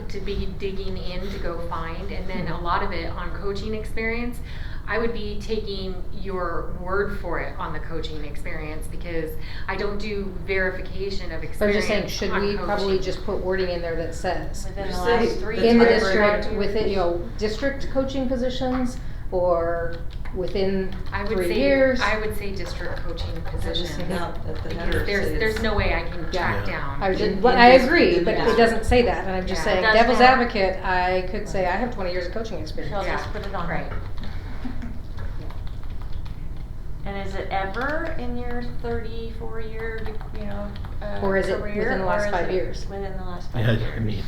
to be digging in to go find, and then a lot of it on coaching experience, I would be taking your word for it on the coaching experience because I don't do verification of But I'm experience. just saying, should on we probably coaching. just put wording in there that says, Within the Just last say 3 the in the years. district, within, district coaching positions, or within I would 3 say years? I would say district coaching positions. Yeah, at the Because header, say there's it's- no way I can track Yeah. down. I was just, In- but in I dis- agree, in but it district. doesn't say that, and I'm just Yeah. saying, It does devil's now. advocate, I could say, I have 20 years of coaching experience. She'll Yeah. just put it on. Right. And is it ever in your 34-year, Or is it career, within the last or is 5 it years? Within the last 5 Yeah, years. I mean,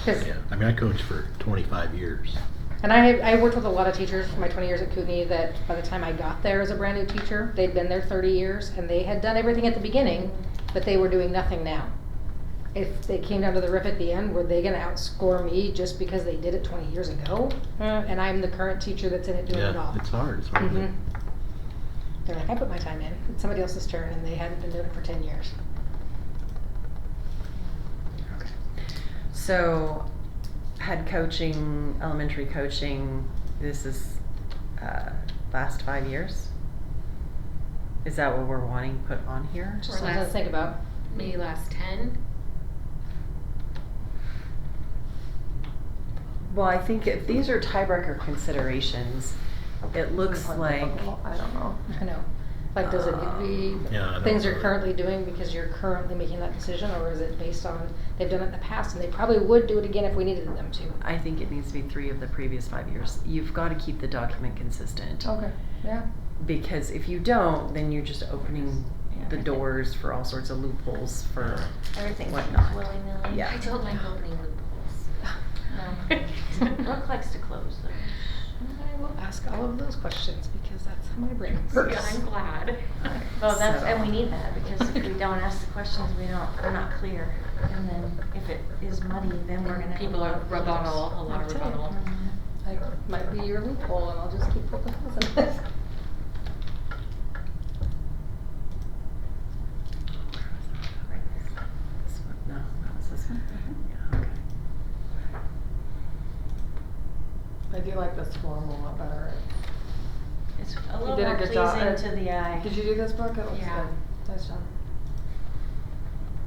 'Cause- yeah, I mean, I coached for 25 years. And I worked with a lot of teachers for my 20 years at Kootenai that by the time I got there as a brand new teacher, they'd been there 30 years and they had done everything at the beginning, but they were doing nothing now. If they came down to the rip at the end, were they gonna outscore me just because they did it 20 years ago? And I'm the current teacher that's in it doing it all. Yeah, it's hard, it's hard. Mhm. They're like, I put my time in, it's somebody else's turn, and they hadn't been doing it for 10 years. So, head coaching, elementary coaching, this is last 5 years? Is that what we're wanting put on here? Just Or something to last- think about. Maybe last 10. Well, I think if these are tiebreaker considerations, it looks like, I don't know. I know. Like, does it need to be Yeah, I know. things you're currently doing because you're currently making that decision, or is it based on they've done it in the past and they probably would do it again if we needed them to? I think it needs to be 3 of the previous 5 years. You've got to keep the document consistent. Okay, yeah. Because if you don't, then you're just opening Yeah, the I think- doors for all sorts of loopholes for Everything's whatnot. willy-nilly. Yeah. I don't like opening loopholes. No. Brooke likes to close them. I will ask all of those questions because that's how my brain works. Yeah, I'm glad. Well, that's, So- and we need that, because if we don't ask the questions, we're not clear. And then if it is muddy, then we're gonna have People a lot are of rebuttal, a lot of I'll tell you. rebuttal. Mhm. Like, might be your loophole, and I'll just keep poking holes in it. This one? No, that was this one? Yeah, okay. I do like this form a lot better. It's a You little did a more good job. pleasing to the eye. Did you do this, Brooke? It looks Yeah. good. Nice job.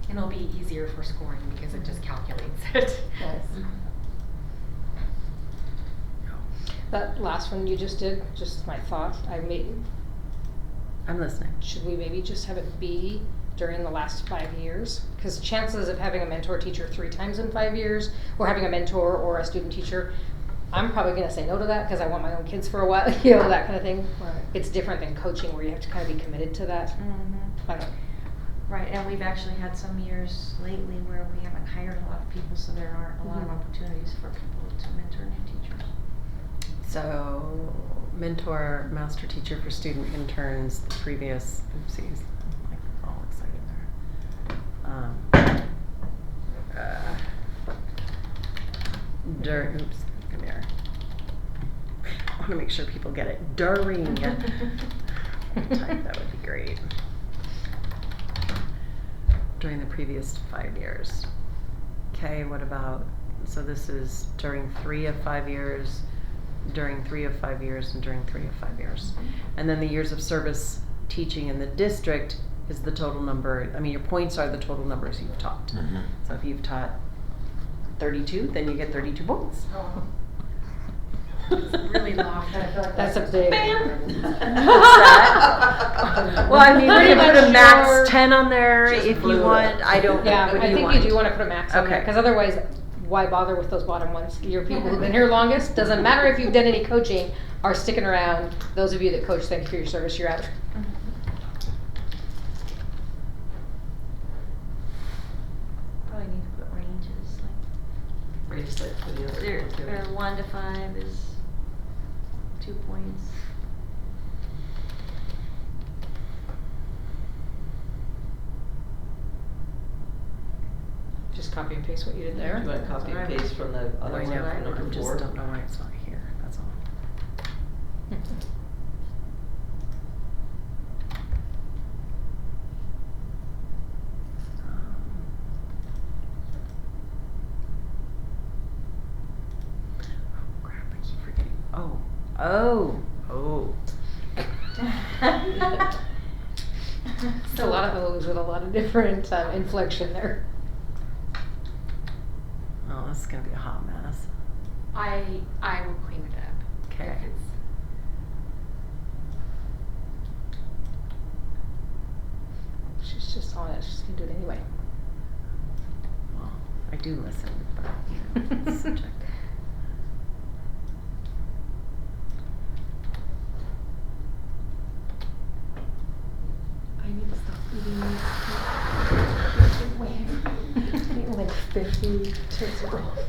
And it'll be easier for scoring because it just calculates it. Nice. That last one you just did, just my thought, I'm listening. should we maybe just have it be during the last 5 years? Because chances of having a mentor teacher 3 times in 5 years, or having a mentor or a student teacher, I'm probably gonna say no to that because I want my own kids for a while, that kind of thing. Right. It's different than coaching where you have to kind of be committed to that. Mhm. I don't, Right, and we've actually had some years lately where we haven't hired a lot of people, so there aren't a lot of Mhm. opportunities for people to mentor new teachers. So, mentor, master teacher for student interns, the previous, oopsies, I'm like all excited there. Oops, come here. I want to make sure people get it. During. Type, that would be great. During the previous 5 years. Okay, what about, so this is during 3 of 5 years, during 3 of 5 years, and during 3 of 5 years. And then the years of service teaching in the district is the total number, I mean, your points are the total numbers you've taught. Mhm. So if you've taught 32, then you get 32 points. It's really lofty. that's a big. Well, I mean, Pretty you can put much a max your- 10 on there Just if blew you it want. up. I don't. Yeah, what do I you think want? you do wanna put a max on there, Okay. cause otherwise, why bother with those bottom ones? Your people who've been here longest, doesn't matter if you've done any coaching, are sticking around. Those of you that coach, thank you for your service, you're out. Probably need to put ranges, like, Range set for the other. they're 1 to 5 is 2 points. Just copy and paste what you did Do there. you want to copy and paste from the other I one know, for I number just 4? don't know why it's not here, that's all. Oh crap, I keep forgetting. Oh, Oh. It's a lot of O's with a lot of different inflection there. Oh, this is gonna be a hot mess. I will clean it up. Okay. If it's- She's just on it, she's gonna do it anyway. Well, I do listen, but you know, it's subjective. I need to stop eating these. Eating like 50 Tootsie Rolls.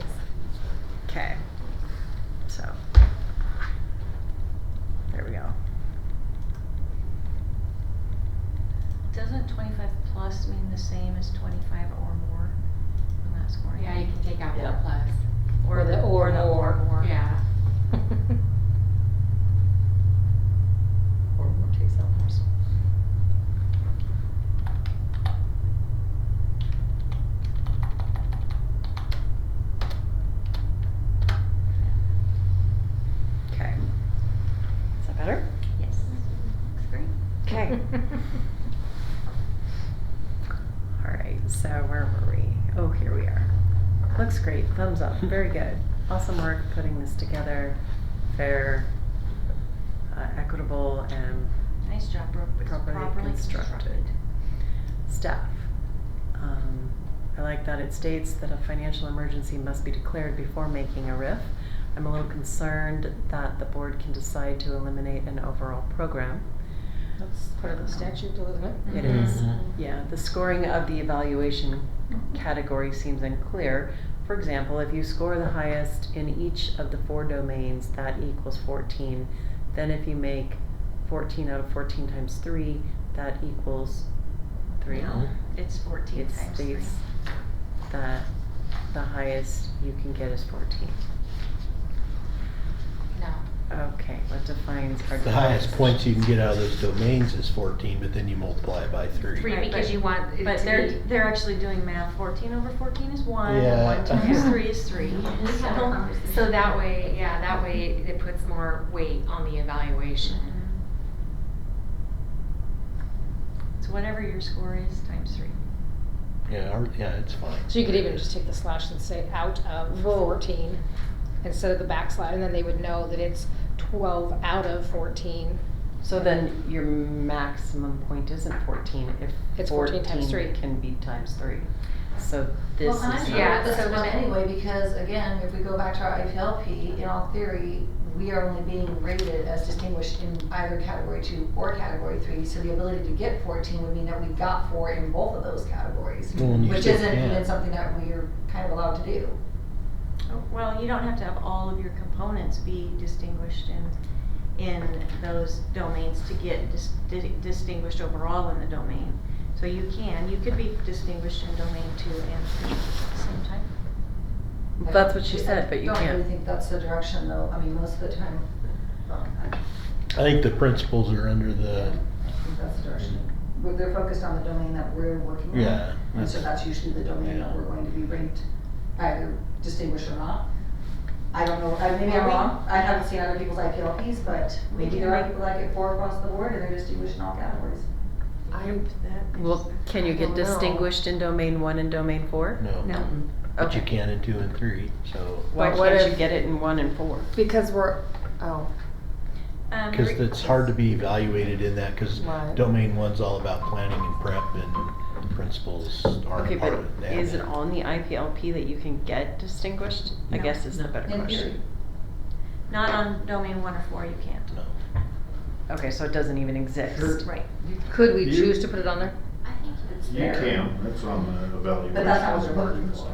Okay. So, there we go. Doesn't 25 plus mean the same as 25 or more on that scoring? Yeah, you can take out Yeah. the plus. Or the or more. Yeah. Or more takes out more. Okay. Is that better? Yes. Looks great. Okay. Alright, so where were we? Oh, here we are. Looks great. Thumbs up. Very good. Awesome work putting this together. Fair, equitable, and Nice job, Brooke. It's properly constructed. Staff. I like that it states that a financial emergency must be declared before making a RIF. I'm a little concerned that the board can decide to eliminate an overall program. That's part of the statute, though, isn't it? It is, yeah. The scoring of the evaluation category seems unclear. For example, if you score the highest in each of the 4 domains, that equals 14. Then if you make 14 out of 14 times 3, that equals 3. No, it's 14 It times 3. states that the highest you can get is 14. No. Okay, what defines our The highest points you can get out of those domains is 14, but then you multiply it by 3. Three Right, because but- you want it But to they're actually doing math. 14 over 14 is 1, Yeah. and 1 times 3 is 3. We had a So, conversation. So that way, yeah, that way it puts more weight on the evaluation. so whatever your score is times 3. Yeah, it's fine. So you could even just take the slash and say out of 14 instead of the backslash, and then they would know that it's 12 out of 14. So then your maximum point isn't 14 if It's 14 times 3. can be times 3. So this Well, and I'm is sure Yeah, that's so one then- anyway, because again, if we go back to our IPLP, in all theory, we are only being rated as distinguished in either category 2 or category 3, so the ability to get 14 would mean that we got 4 in both of those categories, Well, and you which still isn't can. even something that we are kind of allowed to do. Well, you don't have to have all of your components be distinguished in those domains to get distinguished overall in the domain. So you could be distinguished in domain 2 and 3 at the same time. That's what she said, but you I don't really can't. think that's the direction though, I mean, most of the time, I think the principals are under the, I think that's the direction. They're focused on the domain that we're working on. Yeah, And so that's- that's usually the domain that yeah. we're going to be ranked either distinguished or not. I don't know, maybe I'm Well, we- wrong, I haven't seen other people's IPLPs, but We maybe can there are make- people that get 4 across the board and they're distinguished in all categories. Well, can you I get don't know. distinguished in domain 1 and domain 4? no. No. But you Okay. can in 2 and 3, so. Why But what can't you if- get it in 1 and 4? Because we're, oh, Because it's hard to be evaluated in that, because Right. domain 1's all about planning and prep, and principals aren't Okay, a part but of it. They is have it on the IPLP that you can get distinguished? I No. guess is the better In question. theory. Not on domain 1 or 4, you can't. No. Okay, so it doesn't even exist. Right. Could we You- choose to put it on there? I think it's You fair. can, that's on the evaluation. But that's not what you're looking for.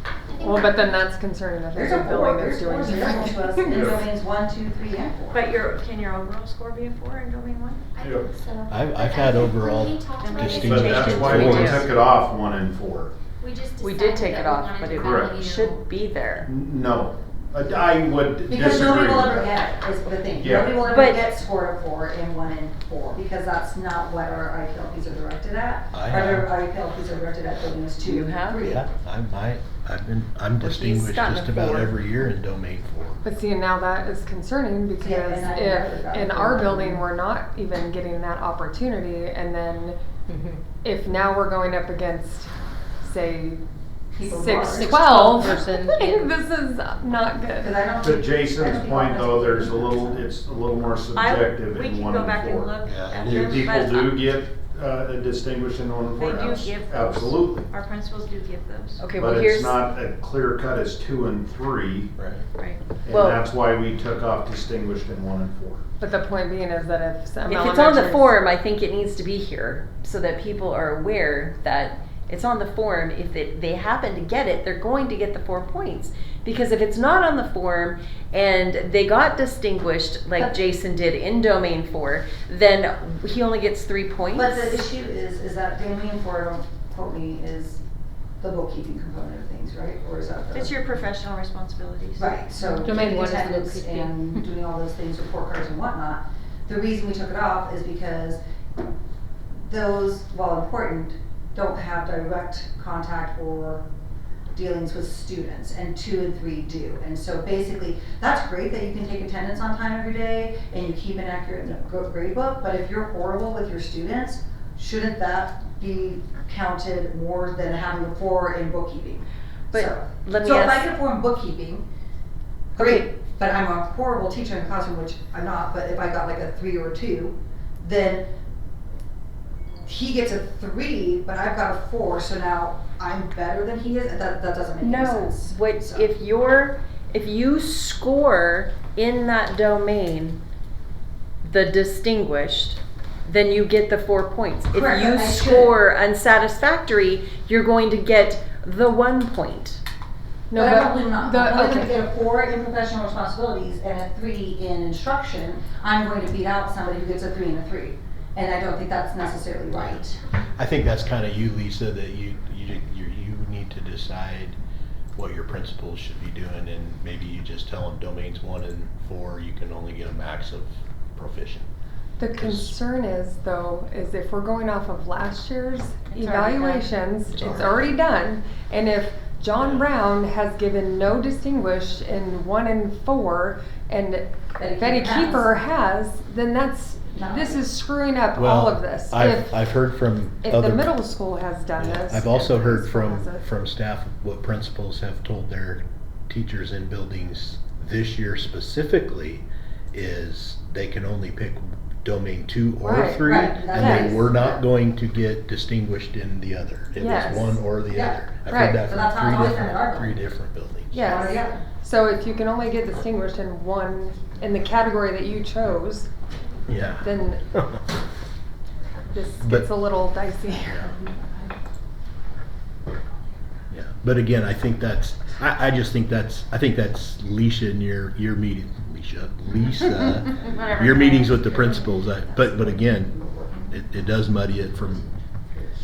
I think well, but then that's concerning if There's there's a a building 4, that's there's doing 4 available to us in Yeah. domains 1, 2, 3, and 4. But can your overall score be a 4 in domain 1? I Yeah. think so. I've But had I think overall when we talked about it, distinguished But that's in why we 4. took it off 1 and 4. we just We decided did take that it we off, wanted but to it value- should be there. No, I would disagree. Because nobody will with ever that. get, is the thing, Yeah. nobody will ever But- get scored a 4 in 1 and 4, because that's not what our IPLPs are directed at. I Our have. IPLPs are directed at domains 2 You and have? 3. Yeah, I'm Well, he's distinguished gotten just a about 4. every year in domain 4. But see, and now that is concerning because Yeah, and I never if got in it. our building we're not even getting that opportunity, and then if now we're going up against, say, People six, large. 12, Person. this is not Cause good. I don't To think. I Jason's don't think point all though, that's- there's a little, it's a little more subjective We in can 1 go and back and 4. look Yeah, at it Do them, people but do get distinguished in 1 and 4? they do give those. Absolutely. Our principals do give those. Okay, well But here's it's not a clear cut as 2 and 3, Right. Right. and Well- that's why we took off distinguished in 1 and 4. But the point being is that if some If it's on the elementaries- form, I think it needs to be here so that people are aware that it's on the form. If they happen to get it, they're going to get the 4 points. Because if it's not on the form and they got distinguished like Jason did in domain 4, then he only gets 3 points. But the issue is that domain 4, don't quote me, is the bookkeeping component of things, right? Or is that the? It's your professional responsibilities. Right, so Domain taking 1 is the attendance bookkeeping. and doing all those things, report cards and whatnot. The reason we took it off is because those, while important, don't have direct contact or dealings with students, and 2 and 3 do. And so basically, that's great that you can take attendance on time every day and you keep an accurate grade book, but if you're horrible with your students, shouldn't that be counted more than having a 4 in bookkeeping? But So- let me So if I ask- get a 4 in bookkeeping, Okay. great, but I'm a horrible teacher in the classroom, which I'm not, but if I got like a 3 or a 2, then he gets a 3, but I've got a 4, so now I'm better than he is. That doesn't make any No, sense. what So- if you score in that domain the distinguished, then you get the 4 points. If Correct, you but I score unsatisfactory, you're going to get the 1 point. No, but but I'm probably not. the- I'm only okay. gonna get a 4 in professional responsibilities and a 3 in instruction. I'm going to beat out somebody who gets a 3 and a 3. And I don't think that's necessarily right. I think that's kind of you, Lisa, that you need to decide what your principals should be doing, and maybe you just tell them domains 1 and 4, you can only get a max of proficient. The concern is, though, is if we're going off of last year's It's already done. evaluations, It's it's already already done. And if John Yeah. Brown has given no distinguished in 1 and 4, and Betty Keeper has, then this is screwing up all of this. I've heard from If other. the middle school has done Yeah, this. I've also if heard high school has it. from staff what principals have told their teachers in buildings this year specifically is they can only pick domain 2 or Right, 3, right, and that's they were not nice. going to get distinguished in the other. It Yes. was one or the Yeah, other. I've right. heard that So that's how it's from always been at our three building. different buildings. One or the Yes. other. So if you can only get distinguished in one, in the category that you chose, Yeah. then this But- gets a little dicey. Yeah, but again, I think that's, I just think that's, I think that's Lisa and your meeting, Lisa, Whatever. your meetings with the principals, but again, it does muddy it from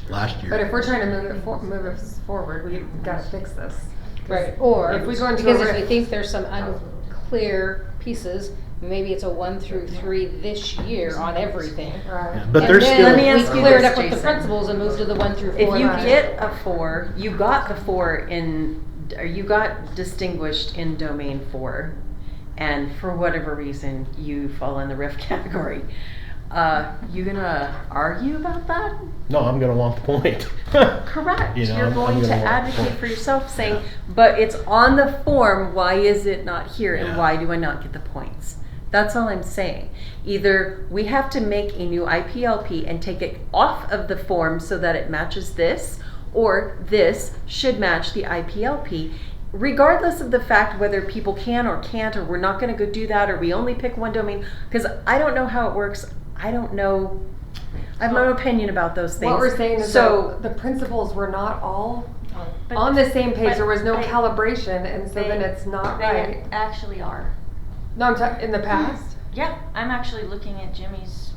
last year. But if we're trying to move us forward, we gotta fix this. Right, or, If we go into because a if we rift- think there's some unclear pieces, maybe it's a 1 through 3 this year on everything. Right. Yeah, but And there's then still. Let me ask we you clear it this, up with the Jason. principals and move to the 1 through 4. If you next. get a 4, you got the 4 in, or you got distinguished in domain 4, and for whatever reason you fall in the RIF category, you gonna argue about that? No, I'm gonna want the point. Correct. You know, You're I'm going to gonna want the advocate point. for yourself, saying, Yeah. but it's on the form, why is it not here, and Yeah. why do I not get the points? That's all I'm saying. Either we have to make a new IPLP and take it off of the form so that it matches this, or this should match the IPLP, regardless of the fact whether people can or can't, or we're not gonna go do that, or we only pick one domain, because I don't know how it works. I don't know. I have no opinion about those things. What we're saying is so that the principals were not all But- on the same page. but There was no they- calibration, and so then they- it's not They right. actually are. No, I'm talking in the past. Yeah, I'm actually looking at Jimmy's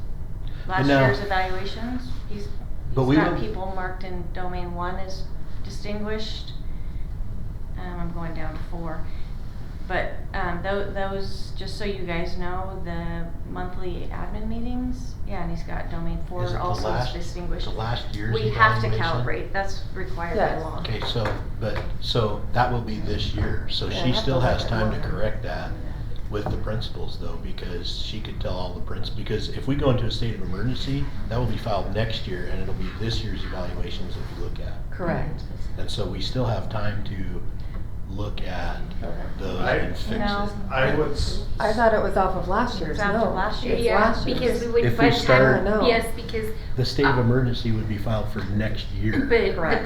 last know. year's evaluations. He's But we got would- people marked in domain 1 as distinguished. I'm going down to 4. But those, just so you guys know, the monthly admin meetings, yeah, and he's got domain 4 Is it also as distinguished. the last year's We have to evaluation? calibrate, that's required by Yes. law. Okay, so but, so that will be this year, so Yeah, I she have still to has look at time to mine. correct that with the principals though, because she could tell all the principals, because if we go into a state of emergency, that will be filed next year, and it'll be this year's evaluations that we look at. Correct. And so we still have time to look at those and fix No. it. I would, I thought it was off of last year's, It's after no. last year. It's Yeah, last year's. because we would, If by we the start- time, No. yes, because. The state of emergency would be filed for next year. But Correct.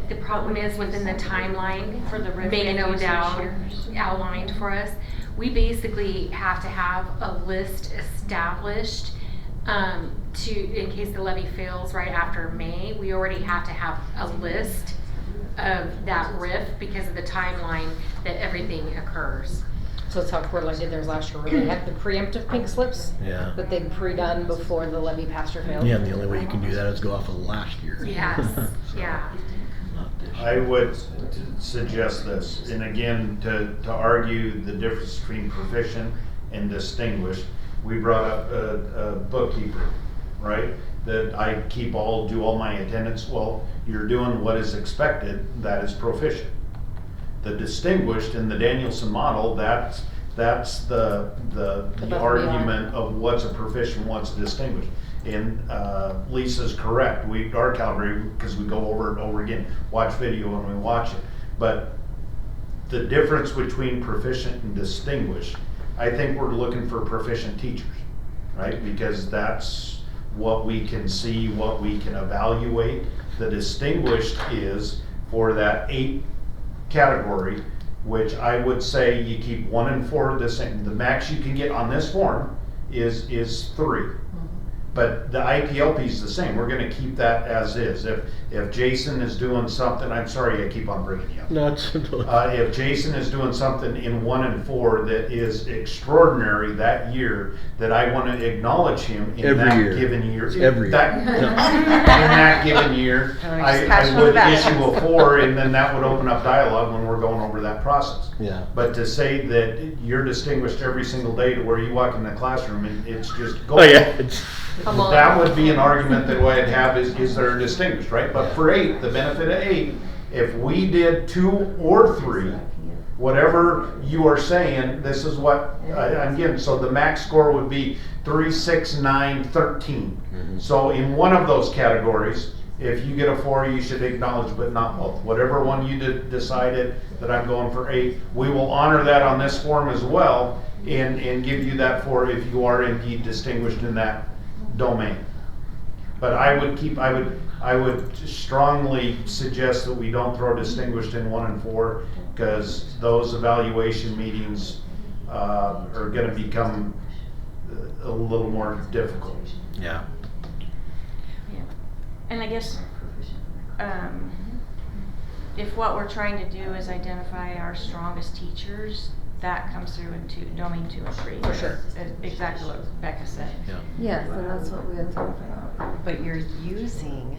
the problem is within the timeline For the ribbon Megan users O'Dowd here. outlined for us, we basically have to have a list established in case the levy fails right after May. We already have to have a list of that RIF because of the timeline that everything occurs. So it's how Portland did theirs last year, where they had the preemptive pink slips Yeah. that they'd pre-done before the levy passed or failed. Yeah, and the only way you can do that is go off of last year. Yes, yeah. Not this I year. would suggest this, and again, to argue the difference between proficient and distinguished, we brought up a bookkeeper, right? That I do all my attendance, well, you're doing what is expected, that is proficient. The distinguished in the Danielson model, that's the Above and argument of what's a proficient, what's a distinguished. And Lisa's correct, our calibrate, because we go over it over again, watch video and we watch it. But the difference between proficient and distinguished, I think we're looking for proficient teachers, right? Because that's what we can see, what we can evaluate. The distinguished is for that 8 category, which I would say you keep 1 and 4 the same. The max you can get on this form is 3. But the IPLP is the same. We're gonna keep that as is. If Jason is doing something, I'm sorry I keep on bringing you up. No, it's. If Jason is doing something in 1 and 4 that is extraordinary that year, that I want to acknowledge him in Every that year. given year. Every that- year. In that given year, Kinda like just I pat you on the would back. issue a 4, and then that would open up dialogue when we're going over that process. Yeah. But to say that you're distinguished every single day to where you walk in the classroom and it's just Oh, gold. yeah, it's. Come on. That would be an argument that I'd have is there distinguished, right? But for 8, the benefit of 8, if we did 2 or 3, whatever you are saying, this is what, again, so the max score would be 3, 6, 9, 13. So in one of those categories, if you get a 4, you should acknowledge, but not both. Whatever one you decided that I'm going for 8, we will honor that on this form as well and give you that 4 if you are indeed distinguished in that domain. But I would strongly suggest that we don't throw distinguished in 1 and 4, because those evaluation meetings are gonna become a little more difficult. Yeah. Yeah. And I guess, if what we're trying to do is identify our strongest teachers, that comes through in domain 2 and 3. For sure. Exactly what Becca said. Yeah. Yes, and that's what we had talked about. But you're using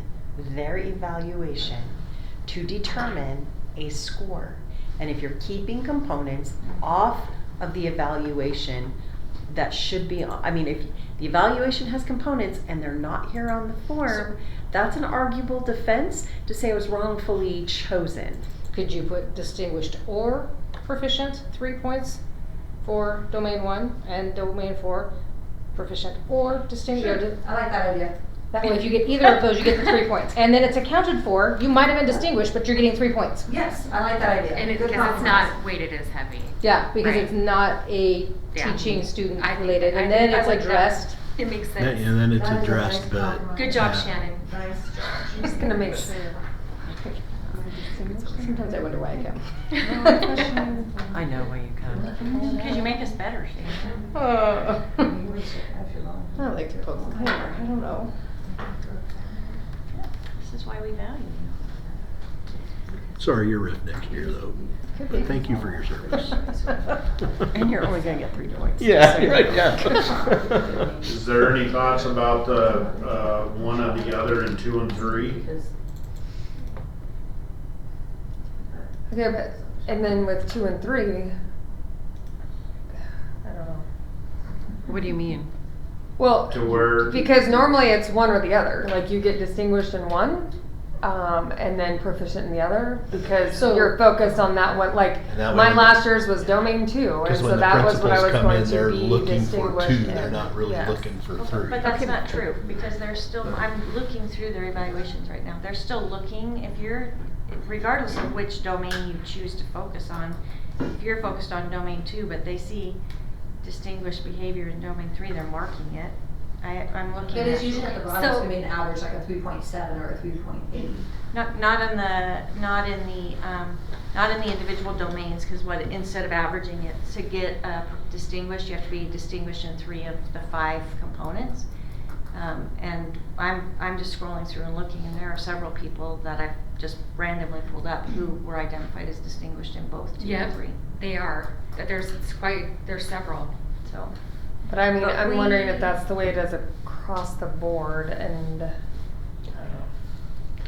their evaluation to determine a score. And if you're keeping components off of the evaluation that should be, I mean, if the evaluation has components and they're not here on the form, that's an arguable defense to say it was wrongfully chosen. Could you put distinguished or proficient 3 points for domain 1 and domain 4 proficient or distinguished? I like that idea. That way, if you get either of those, you get the 3 points, and then it's accounted for. You might have been distinguished, but you're getting 3 points. Yes, I like that idea. And Good because it's compromise. not weighted as heavy. Yeah, because Right. it's not a Yeah. teaching student I think- related, I and think then I it's like that. addressed. It makes Yeah, sense. and then it's That is a addressed, nice but. compromise. Good job, yeah. Shannon. Nice job. I'm just gonna make sure. Sometimes I wonder why I come. I know why you come. Because you make us better, Shannon. I like to poke the hair. I don't know. This is why we value you. Sorry, you're ripped next year though. Could be. But thank you for your service. And you're only gonna get 3 points. Yeah, So- right, yeah. Is there any thoughts about one or the other in 2 and 3? Okay, but, and then with 2 and 3, I don't know. What do you mean? Well, To where, because normally it's one or the other. Like you get distinguished in one, and then proficient in the other, because So- you're focused on that one, like, And that my way- last year's was domain 2, and Because so when the that was what I principals was come going in, to they're be looking for distinguished 2, they're in. not really Yes. looking for 3. But that's Okay. not true, because they're still, I'm looking through their evaluations right now, they're still looking, regardless of which domain you choose to focus on, if you're focused on domain 2, but they see distinguished behavior in domain 3, they're marking it. I'm looking It at. is usually at the bottom, it's gonna be an average, like a 3.7 or a 3.8. Not in the individual domains, because instead of averaging it, to get distinguished, you have to be distinguished in 3 of the 5 components. And I'm just scrolling through and looking, and there are several people that I've just randomly pulled up who were identified as distinguished in both 2 and 3. They are. There's several. So, But I mean, But I'm we- wondering if that's the way it is across the board, and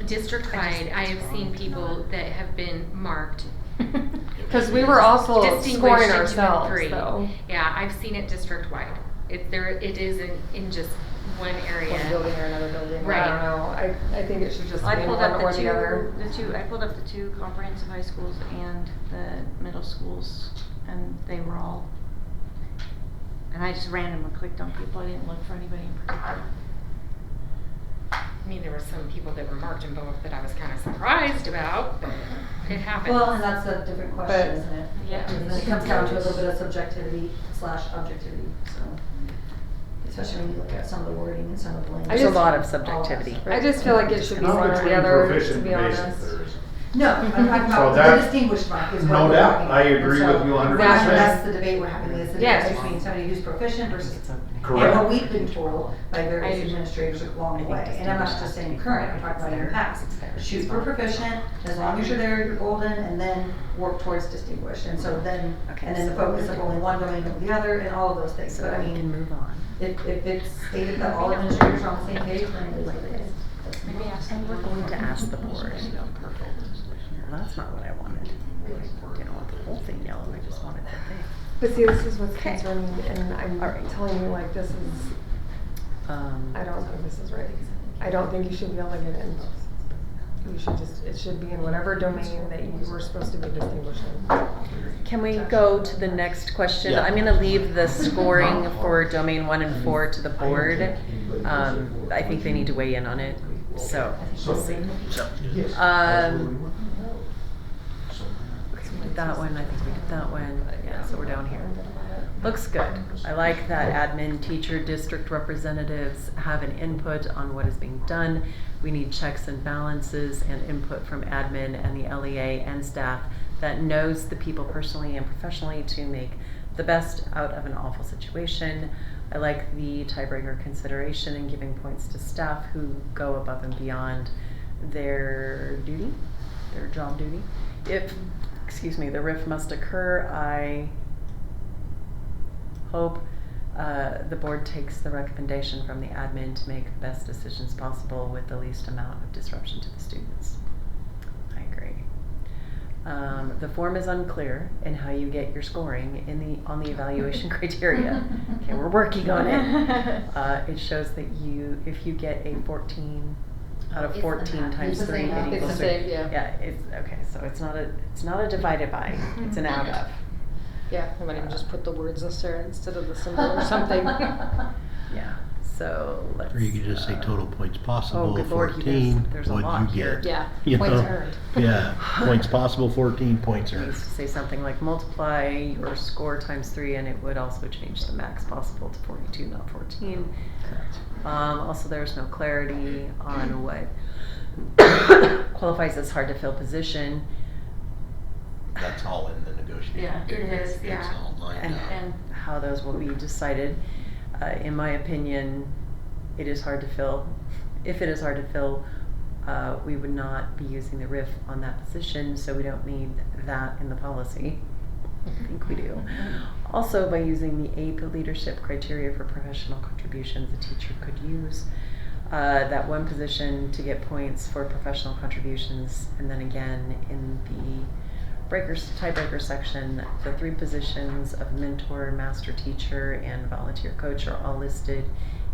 District-wide, I have seen people that have been marked. because we were also Distinguished scoring in 2 and ourselves, 3. though. Yeah, I've seen it district-wide. It is in just one area. One building or another building. Right. I don't know. I think it should just I be in pulled one up or the the other. two. I pulled up the 2 comprehensive high schools and the middle schools, and they were all. And I just randomly clicked on people. I didn't look for anybody in particular. I mean, there were some people that were marked in both that I was kind of surprised about, but it happens. Well, and that's a different question, But- isn't it? Yeah. And then it comes down to a little bit of subjectivity / objectivity, so. Especially when you look at some of the wording and some of the language. There's a just- lot of all that subjectivity. stuff. I just feel like it should be Not one or between the other, proficient to be and basic, honest. there isn't. No, I'm talking So about the that- distinguished mark is what No we're doubt, talking I about. agree And so with you 100%. That's the debate we're having, is the Yes. difference between somebody who's proficient versus. Correct. And what we've been told by various administrators along the way, and I'm not just saying current, I'm talking about in the past. Shoot for proficient, as long as you're there, you're golden, and then work towards distinguished, and so then, Okay, and then the so- focus of only one domain over the other, and all of those things, So but I we can mean, move on. if it's stated that all administrators are on the same page, then it is what it is. Maybe ask And we're going to ask the board. Purple. Well, that's not what I wanted. I didn't want the whole thing yellow, I just wanted the thing. But see, this is what's Okay. concerning, and I'm All right. telling you, like, this is, I don't think this is right. I don't think you should be able to get in. You should just, it should be in whatever domain that you were supposed to be distinguished in. Can we go to the next question? Yeah. I'm gonna leave the scoring for domain 1 and 4 to the board. I think they need to weigh in on it, so we'll see. Okay, we did that one, I think we did that one, yeah, so we're down here. Looks good. I like that admin, teacher, district representatives have an input on what is being done. We need checks and balances and input from admin and the LEA and staff that knows the people personally and professionally to make the best out of an awful situation. I like the tiebreaker consideration and giving points to staff who go above and beyond their duty, their job duty. If, the RIF must occur, I hope the board takes the recommendation from the admin to make the best decisions possible with the least amount of disruption to the students. I agree. The form is unclear in how you get your scoring on the evaluation criteria. Okay, we're working on it. It shows that if you get a 14 out of It's the 14 math. times It's the 3, same math. it It's equals the 3. same, yeah. Yeah, it's okay. So it's not a divided by. It's an out of. Yeah, I might even just put the words instead of the symbol or something. Yeah. So let's. Or you could just say total points possible, good Lord, 14, there's a what'd lot you here. get? Yeah, You points know? earned. Yeah, points possible, 14, points It earned. used to say something like multiply your score times 3, and it would also change the max possible to 42, not 14. Also, there's no clarity on what qualifies as hard to fill position. That's all in the negotiation. Yeah, it is, It's yeah. all lined up. And How those will be decided. In my opinion, it is hard to fill. If it is hard to fill, we would not be using the RIF on that position, so we don't need that in the policy. I think we do. Also, by using the AP leadership criteria for professional contributions, a teacher could use that one position to get points for professional contributions, and then again in the tiebreaker section, the 3 positions of mentor, master teacher, and volunteer coach are all listed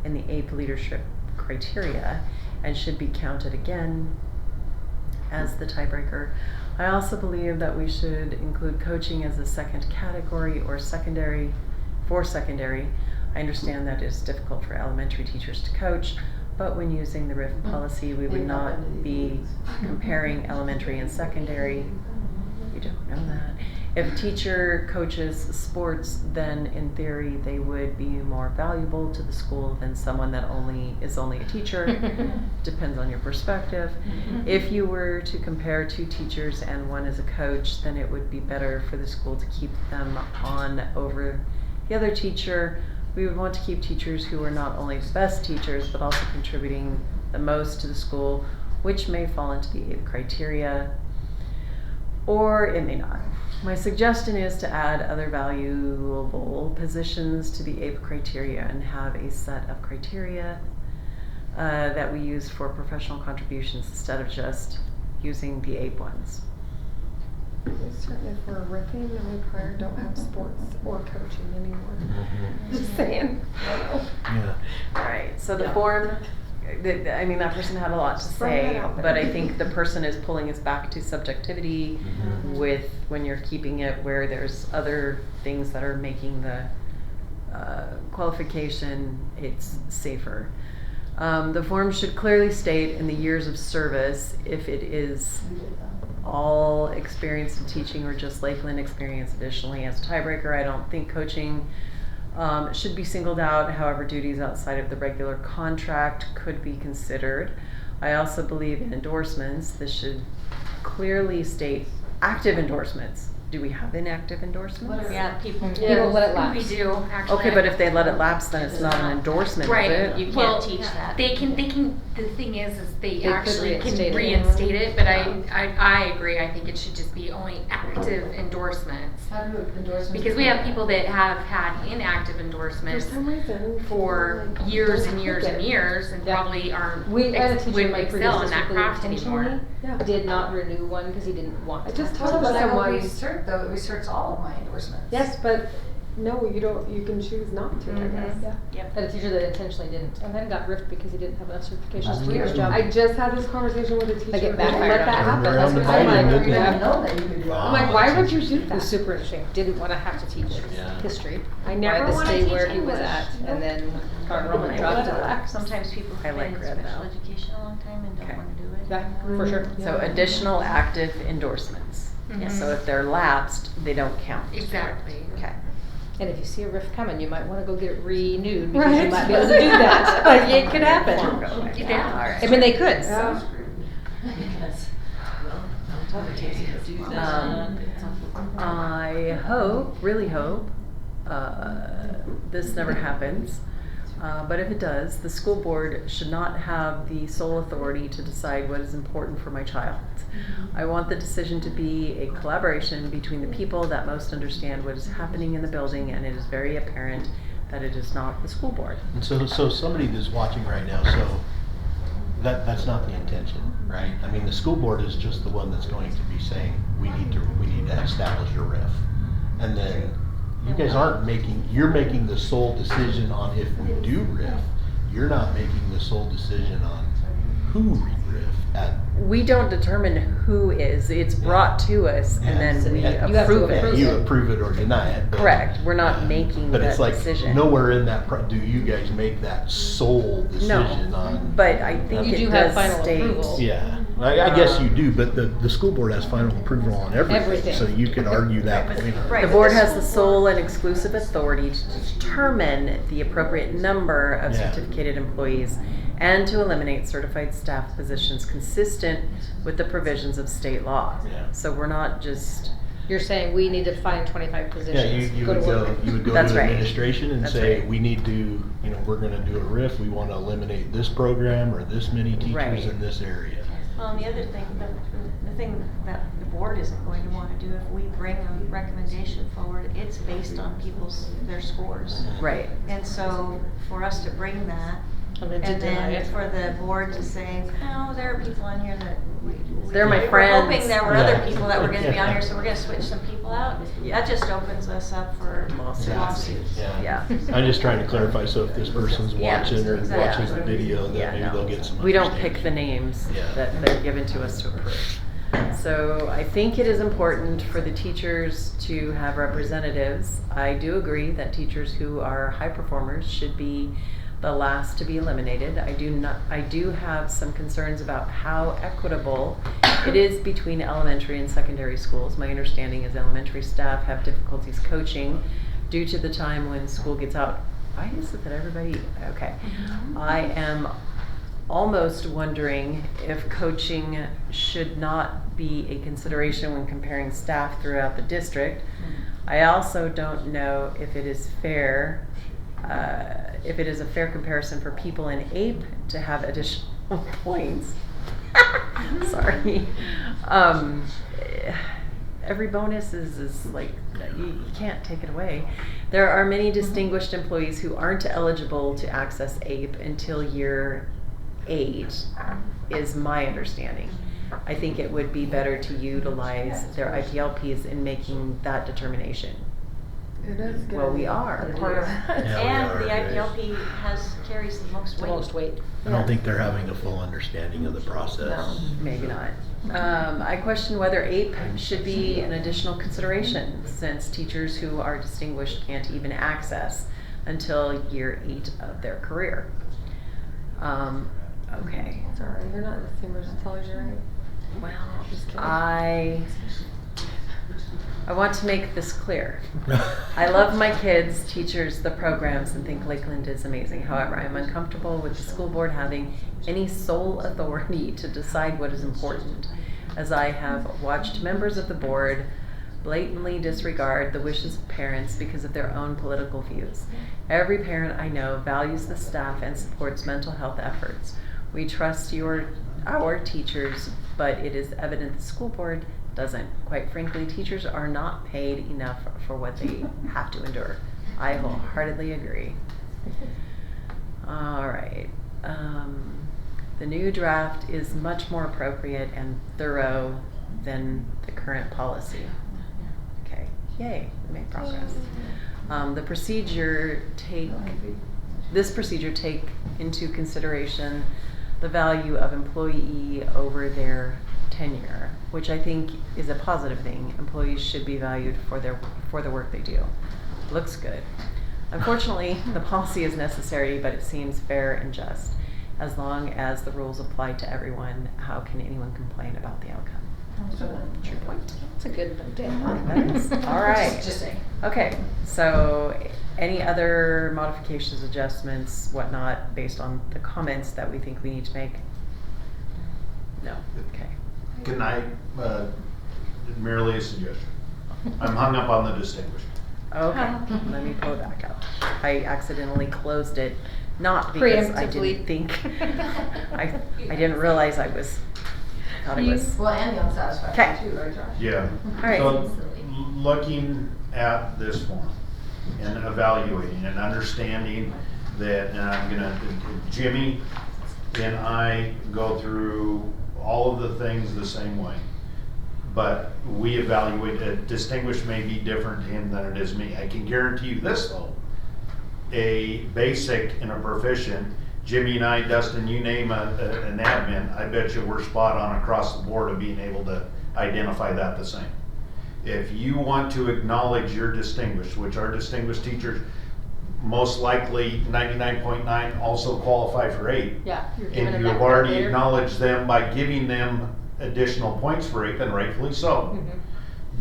in the AP leadership criteria and should be counted again as the tiebreaker. I also believe that we should include coaching as a second category or secondary. I understand that it's difficult for elementary teachers to coach, but when using the RIF policy, we would not be comparing elementary and secondary. You don't know that. If a teacher coaches sports, then in theory they would be more valuable to the school than someone that is only a teacher. Depends on your perspective. If you were to compare two teachers and one is a coach, then it would be better for the school to keep them on over the other teacher. We would want to keep teachers who are not only the best teachers but also contributing the most to the school, which may fall into the APE criteria, or it may not. My suggestion is to add other valuable positions to the APE criteria and have a set of criteria that we use for professional contributions instead of just using the APE ones. Certainly if we're riffing, then we probably don't have sports or coaching anymore. Just saying. Yeah. Alright, so the form, that person had a lot to Throw that say, out there. but I think the person is pulling us back to subjectivity with when you're keeping it where there's other things that are making the qualification, it's safer. The form should clearly state in the years of service if it is all experience in teaching or just Lakeland experience. Additionally, as a tiebreaker, I don't think coaching should be singled out. However, duties outside of the regular contract could be considered. I also believe in endorsements. This should clearly state active endorsements. Do we have inactive endorsements? Yeah, people. People let it lapse. We do, actually. Okay, but if they let it lapse, then it's not an endorsement, Right. is it? You can't Well, teach that. They can, the thing is they could actually can reinstate it. reinstate it, but I agree, I think it should just be only active endorsements. How do endorsements? Because we have people that have had inactive endorsements For some reason, for people, like, years don't and years take and it. years and Yeah. probably aren't, We had a teacher in wouldn't my previous excel in that district who craft intentionally anymore. Yeah. did not renew one because he didn't want I to. just have told to. him But I will someone- recert though, it recerts all of my endorsements. Yes, but no, you don't, you can choose not to, I guess. Yeah. Yep. Had a teacher that intentionally didn't, and then got ripped because he didn't have enough certifications That's to do his weird. job. I just had this conversation with a teacher. Like, it who backfired let on that her. happen. Turned That's around what and I'm bited like, him, didn't I they? know that you could do that. I'm like, why would you do It was that? super interesting. Didn't want to have to teach Yeah. history. I never Wanted to wanna stay teach where he was English. at, and then our I enrollment know dropped that to lax. Sometimes people I have like been in red special now. education a long time and Okay. don't wanna do it. Yeah, for sure. So additional active endorsements. Mhm. So if they're lapsed, they don't count. Exactly. Okay. And if you see a rift coming, you might want to go get it renewed because you Right. might be able to do that. Like, it could Form happen. go away. Yeah. All right. I mean, they could. Yeah. Because, well, don't tell me to do that. I hope, really hope, this never happens. But if it does, the school board should not have the sole authority to decide what is important for my child. I want the decision to be a collaboration between the people that most understand what is happening in the building, and it is very apparent that it is not the school board. And so somebody that's watching right now, so that's not the intention, right? I mean, the school board is just the one that's going to be saying, we need to establish a RIF. And then you guys aren't you're making the sole decision on if we do RIF. You're not making the sole decision on who we RIF at. We don't determine who is, it's brought to us and then we You have to approve approve it. You approve it or deny it. But, Correct, we're not making But that it's like, decision. nowhere in that, do you guys make that sole decision on? But I think You it do have does final state. approval. Yeah, I guess you do, but the school board has final approval on everything, Everything. so you could argue that point. Right. The board has the sole and exclusive authority to determine the appropriate number of Yeah. certificated employees and to eliminate certified staff positions consistent with the provisions of state law. Yeah. So we're not just, You're saying we need to find 25 Yeah, positions. you Go would to go, work. you would go That's to right. administration and That's say, right. we need to, we're gonna do a RIF, we wanna eliminate this program or this many teachers Right. in this area. Well, and the other thing, the thing that the board isn't going to want to do, if we bring a recommendation forward, it's based on their scores. right. And so for us to bring that, And then to and deny then it. for the board to say, no, there are people on here that They're my we were friends. hoping there were Yeah. other people that were gonna be on here, so we're gonna switch some people out. Yeah. That just opens us up for lawsuits. Yeah. I'm just trying to clarify, so if this person's Yeah, watching or exactly. watching the video, Yeah, then maybe no. they'll get some We don't understanding. pick the names Yeah. that they're given to us to approve. So I think it is important for the teachers to have representatives. I do agree that teachers who are high performers should be the last to be eliminated. I do have some concerns about how equitable it is between elementary and secondary schools. My understanding is elementary staff have difficulties coaching due to the time when school gets out. Why is it that everybody, okay. I am almost wondering if coaching should not be a consideration when comparing staff throughout the district. I also don't know if it is fair, if it is a fair comparison for people in APE to have additional points. Sorry. Every bonus is like, you can't take it away. There are many distinguished employees who aren't eligible to access APE until year 8, is my understanding. I think it would be better to utilize their IPLPs in making that determination. It is good. Well, we are. Part of Yeah, we And are, the right. IPLP carries the most The weight. most weight. I don't think they're having a full understanding of the process. Maybe not. I question whether APE should be an additional consideration, since teachers who are distinguished can't even access until year 8 of their career. Okay. Sorry, you're not distinguished until you're 8. Well, Just kidding. I want to make this clear. I love my kids, teachers, the programs, and think Lakeland is amazing. However, I am uncomfortable with the school board having any sole authority to decide what is important, as I have watched members of the board blatantly disregard the wishes of parents because of their own political views. Every parent I know values the staff and supports mental health efforts. We trust our teachers, but it is evident the school board doesn't. Quite frankly, teachers are not paid enough for what they have to endure. I wholeheartedly agree. All right. The new draft is much more appropriate and thorough than the current policy. Okay, yay, we made progress. This procedure take into consideration the value of employee over their tenure, which I think is a positive thing. Employees should be valued for the work they do. Looks good. Unfortunately, the policy is necessary, but it seems fair and just. As long as the rules apply to everyone, how can anyone complain about the outcome? True point. That's a good note to That is. All right. Just saying. Okay, so any other modifications, adjustments, whatnot, based on the comments that we think we need to make? No, okay. Can I, merely a suggestion? I'm hung up on the distinguished. Okay, let me pull it back up. I accidentally closed it, not because I didn't Preemptively. think, I didn't realize thought it was, Well, and the unsatisfactory too, right, Josh? Yeah. All right. So, looking at this form and evaluating and understanding that, and I'm gonna, Jimmy and I go through all of the things the same way. But we evaluate, distinguished may be different to him than it is me. I can guarantee you this though, a basic and a proficient, Jimmy and I, Dustin, you name an admin, I bet you we're spot on across the board of being able to identify that the same. If you want to acknowledge your distinguished, which our distinguished teachers, most likely 99.9 also qualify for 8. Yeah, you're giving And them you that have already credit there. acknowledged them by giving them additional points for 8, and rightfully so.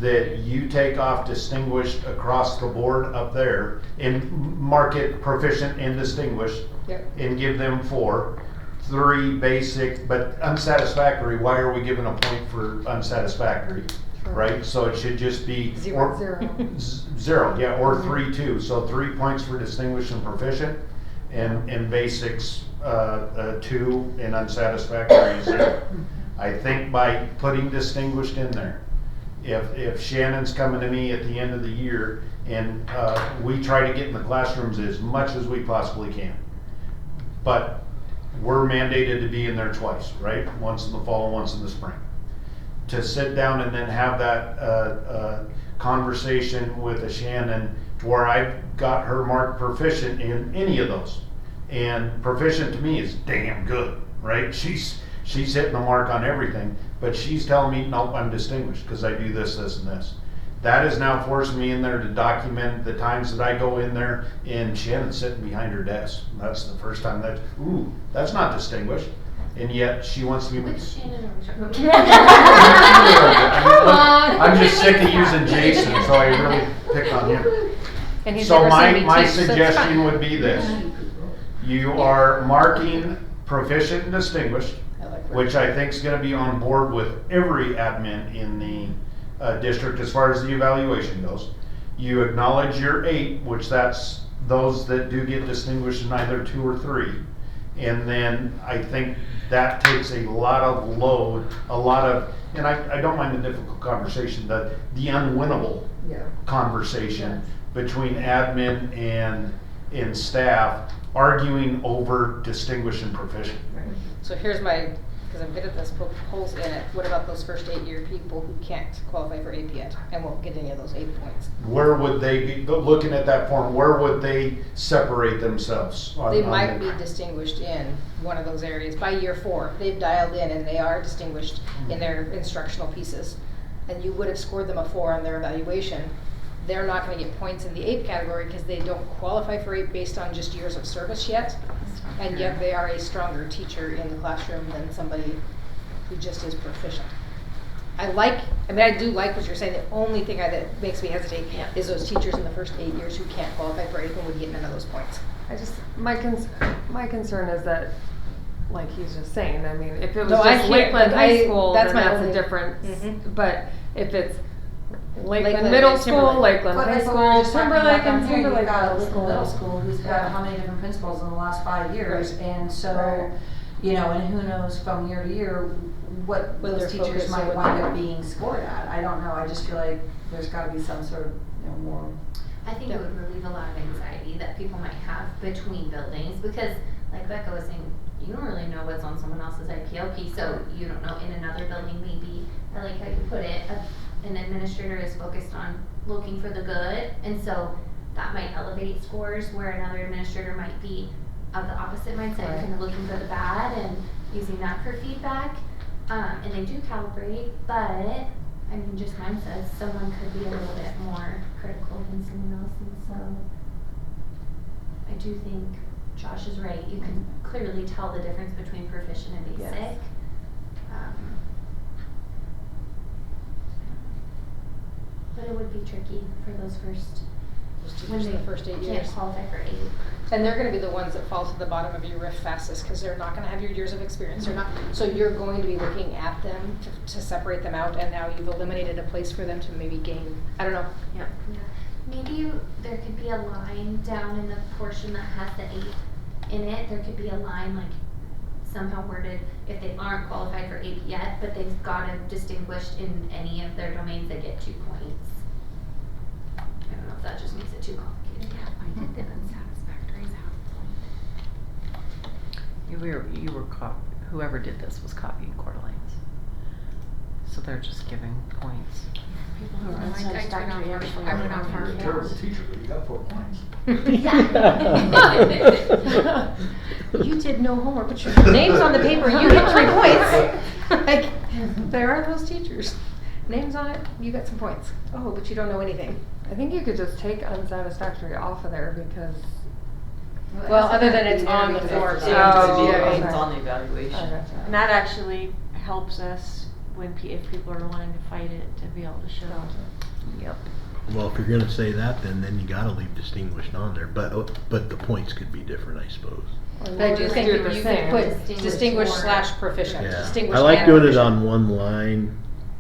That you take off distinguished across the board up there and mark it proficient and distinguished. Yep. And give them 4. 3 basic, but unsatisfactory, why are we giving a point for unsatisfactory? Sure. Right, so it should just be. Zero. Zero. 0, yeah, or 3 too, so 3 points for distinguished and proficient, and basics, 2, and unsatisfactory is 0. I think by putting distinguished in there, if Shannon's coming to me at the end of the year, and we try to get in the classrooms as much as we possibly can, but we're mandated to be in there twice, right? Once in the fall and once in the spring. To sit down and then have that conversation with a Shannon to where I've got her marked proficient in any of those. And proficient to me is damn good, right? she's hitting the mark on everything, but she's telling me, nope, I'm distinguished because I do this, this, and this. That is now forcing me in there to document the times that I go in there and Shannon's sitting behind her desk. That's the first time that's not distinguished. And yet she wants to be. Which Shannon are we talking about? Come on. I'm just sick of using Jason, so I really pick on him. And he's So never seen me my teach, so it's suggestion fine. would be this. You are marking proficient and distinguished, I like that. which I think is gonna be on board with every admin in the district as far as the evaluation goes. You acknowledge your 8, which that's those that do get distinguished in either 2 or 3. And then I think that takes a lot of load, and I don't mind the difficult conversation, the unwinnable conversation between admin and staff arguing over distinguished and proficient. So here's my, because I'm good at this, poke holes in it. What about those first 8-year people who can't qualify for AP yet and won't get any of those 8 points? Where would they be, looking at that form, where would they separate themselves? They might be distinguished in one of those areas. By year 4, they've dialed in and they are distinguished in their instructional pieces. And you would have scored them a 4 on their evaluation. They're not going to get points in the AP category because they don't qualify for AP based on just years of service yet. And yet they are a stronger teacher in the classroom than somebody who just is proficient. I do like what you're saying. The only thing that makes me hesitate is those teachers in the first 8 years who can't qualify for AP and would get none of those points. My concern is that, like he's just saying, I mean, if it was No, I just hear- Lakeland High School, that's then my that's only- a difference. Mhm. But if it's Lakeland Lakeland Middle and School, Timberlake. Lakeland But High that's what we were School, just talking Timberlake about down and here. You've Timberlake got Middle Lakeland Middle School. School who's got how many different principals in the last 5 years, and so, Right. you know, and who knows from year to year what What their those teachers focus might would wind be. up being scored at. I don't know, I just feel like there's gotta be some sort of, more. I think it would relieve a lot of anxiety that people might have between buildings, because like Becca was saying, you don't really know what's on someone else's IPLP, so you don't know in another building maybe, I like how you put it, an administrator is focused on looking for the good, and so that might elevate scores, where another administrator might be of the opposite mindset, Right. kind of looking for the bad and using that for feedback. And they do calibrate, but I mean, just mine says someone could be a little bit more critical than someone else, and so I do think Josh is right. You can clearly tell the difference between proficient and basic. Yes. But it would be tricky for those first, Those when teachers in they the first 8 can't years. qualify for 8. And they're going to be the ones that fall to the bottom of your RIF fastest because they're not going to have your years of experience. They're not. So you're going to be looking at them to separate them out, and now you've eliminated a place for them to maybe gain. I don't know. Yeah. Maybe there could be a line down in the portion that has the 8 in it. There could be a line like somehow worded if they aren't qualified for 8 yet, but they've got a distinguished in any of their domains, they get 2 points. I don't know if that just makes it too complicated. Yeah, why did the unsatisfactories have Whoever did this was copying Coeur d'Alene's. So they're just giving points. people who are unsatisfactory actually? I went off You're our a terrible teacher, but you got 4 points. You did no homework, but your name's on the paper. You get 3 points. Like, there are those teachers. Names on it. You got some points. Oh, but you don't know anything. I think you could just take unsatisfactory off of there because. Well, other than it's on the form too. Oh, It's okay. on the evaluation. I gotcha. And that actually helps us when, if people are wanting to fight it, to be able to show. Yep. Well, if you're gonna say that, then you gotta leave distinguished on there, but the points could be different, I suppose. Or But I do just think do that the you same. could put distinguished / proficient. Yeah, Distinguished I like and doing it proficient. on one line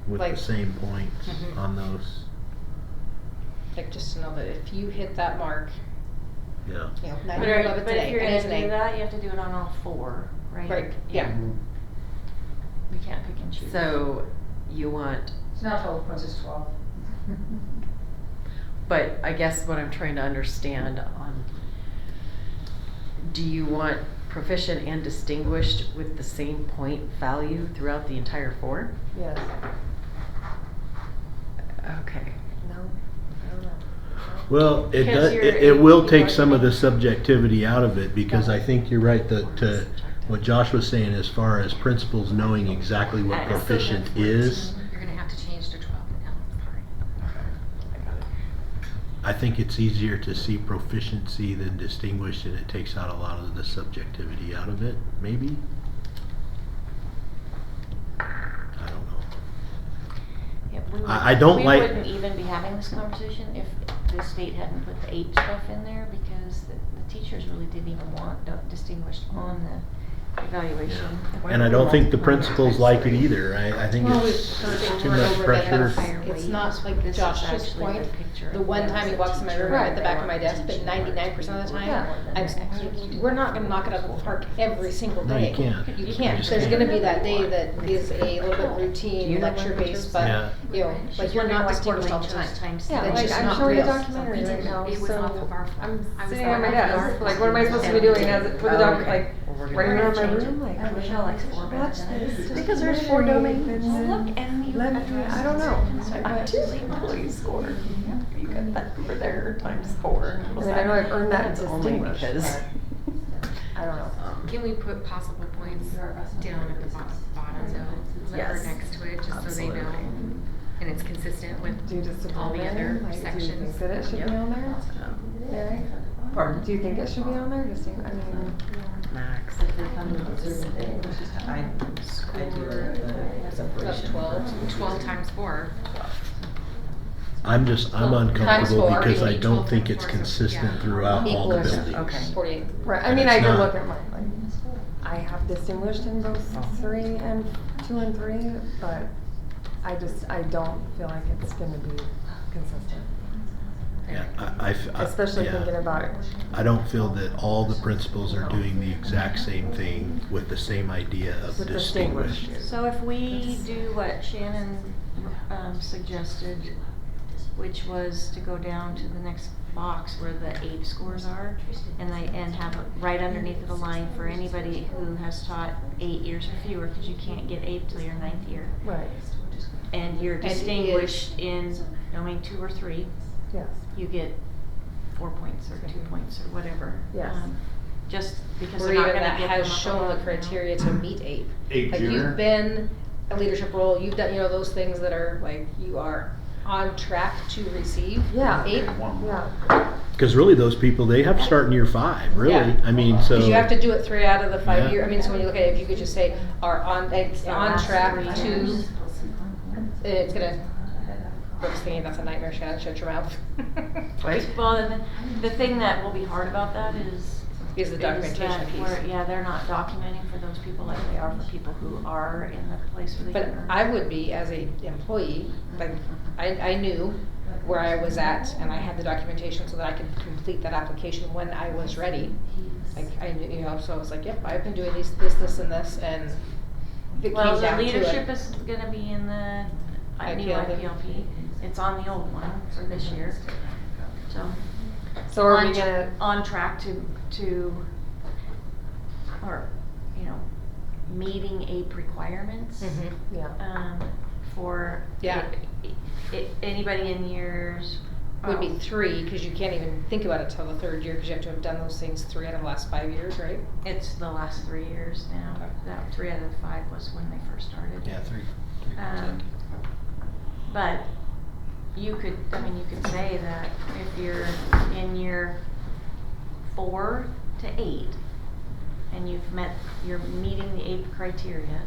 with Like- the same points Mhm. on those, Like, just to know that if you hit that mark, yeah. you know, But, 90 above it but today, if you're and it's gonna an do A. that, you have to do it on all 4, right? Right, yeah. We can't pick and choose. So you want, So now total points is 12. but I guess what I'm trying to understand on, do you want proficient and distinguished with the same point value throughout the entire 4? Yes. Okay. No. I don't know. Well, Because it you're- will you take are some of the doing- subjectivity out of it, because I think you're right, to What Josh was saying as far as principals knowing exactly what I still proficient got is, 14. You're gonna have to change to 12 now, sorry. I think it's easier to see proficiency than distinguished, and it takes out a lot of the subjectivity out of it, maybe? I don't know. Yeah, we I don't like- We wouldn't even be having this conversation if the state hadn't put the APE stuff in there, because the teachers really didn't even want distinguished on the evaluation. And I don't think the principals like it either. I think Well, it's we've heard too over and much over pressure. again, it's not like This is Josh's actually point, the picture the of one them time as he a walks in my teacher. room at the back of my Right. desk, but 99% of the time, Yeah. we're not gonna knock it out of the park every single No, day. you can't. You You can't, just there's can't. gonna be that day that is a little bit Do you routine, know lecture based, but, Yeah. you know, like you're not distinguished all the time. Yeah, It's like just I'm not showing a real. documentary right now, It was so off of our I'm phone. I was sitting at my on our desk, phone. like what am I supposed to be doing as it, for the doc, Okay. like Well, we're gonna running around my change it. room, like Michelle likes four watch minutes. this. Because there's 4 domains. Well, Look, and you let me, address I don't know. I do employee score. You got that over there times 4. I mean, I know I've earned that That's only distinguished, because. I don't know. Can we put possible points down at the bottom though, or Yes. next to it, just so they know? Absolutely. And it's consistent with Do you just all the other like, do you sections. think that it should Yep. be on there? Mary? Pardon? Do you think it should be on there? Just, I mean, Max. I do the separation. 12 times 4. I'm Times uncomfortable 4, because you I need don't 12 think times it's 4, so, consistent yeah. throughout all the Equals buildings. Okay. 48. right, I And mean, it's I did not- look at mine, like, I have distinguished in both 3 and 2 and 3, but I don't feel like it's gonna be consistent. Yeah, I- Especially yeah. thinking about it. I don't feel that all the principals are doing the exact same thing with the same idea of With distinguished. distinguished. So if we do what Shannon suggested, which was to go down to the next box where the APE scores are, and have right underneath it a line for anybody who has taught 8 years or fewer, because you can't get APE till your 9th year. Right, And you're And is- distinguished in domain 2 or 3, yes. you get 4 points or 2 points or whatever. Yes. Just because Or they're not even gonna that get has them up shown the above, you know. criteria to meet APE. Eight Like junior? you've been a leadership role, you've done, those things that are like, you are on track to receive Yeah. APE. Yeah, Because really, those people, they have to start in year 5, really. Yeah. I mean, so. Because you have to do it 3 out of the 5 Yeah. year, I mean, so when you look at it, if you could just say, are on last track 3 to, years. it's gonna, Brooke's thinking that's a nightmare, she gotta shut your mouth. Wait. Well, and the thing that will be hard about that is Is the documentation that piece. yeah, they're not documenting for those people like they are for people who are in the place where they But can earn. I would be, as a employee, like, I knew where I was at, and I had the documentation so that I could complete that application when I was ready. Like, I knew, so I was like, yep, I've been doing this, and this, and if it Well, came the down to leadership it. is gonna be in the new IPLP. IPLP. It's on the old one for this year, so. so are we on- gonna, On track to, or, meeting APE requirements. Mhm. yeah, For. Yeah. Anybody in years. Would be 3, cause you can't even think about it till the 3rd year, cause you have to have done those things 3 out of the last 5 years, right? It's the last 3 years now. Okay. That 3 out of the 5 was when they first started. Yeah, 3. But you could say that if you're in year 4 to 8 and you're meeting the APE criteria,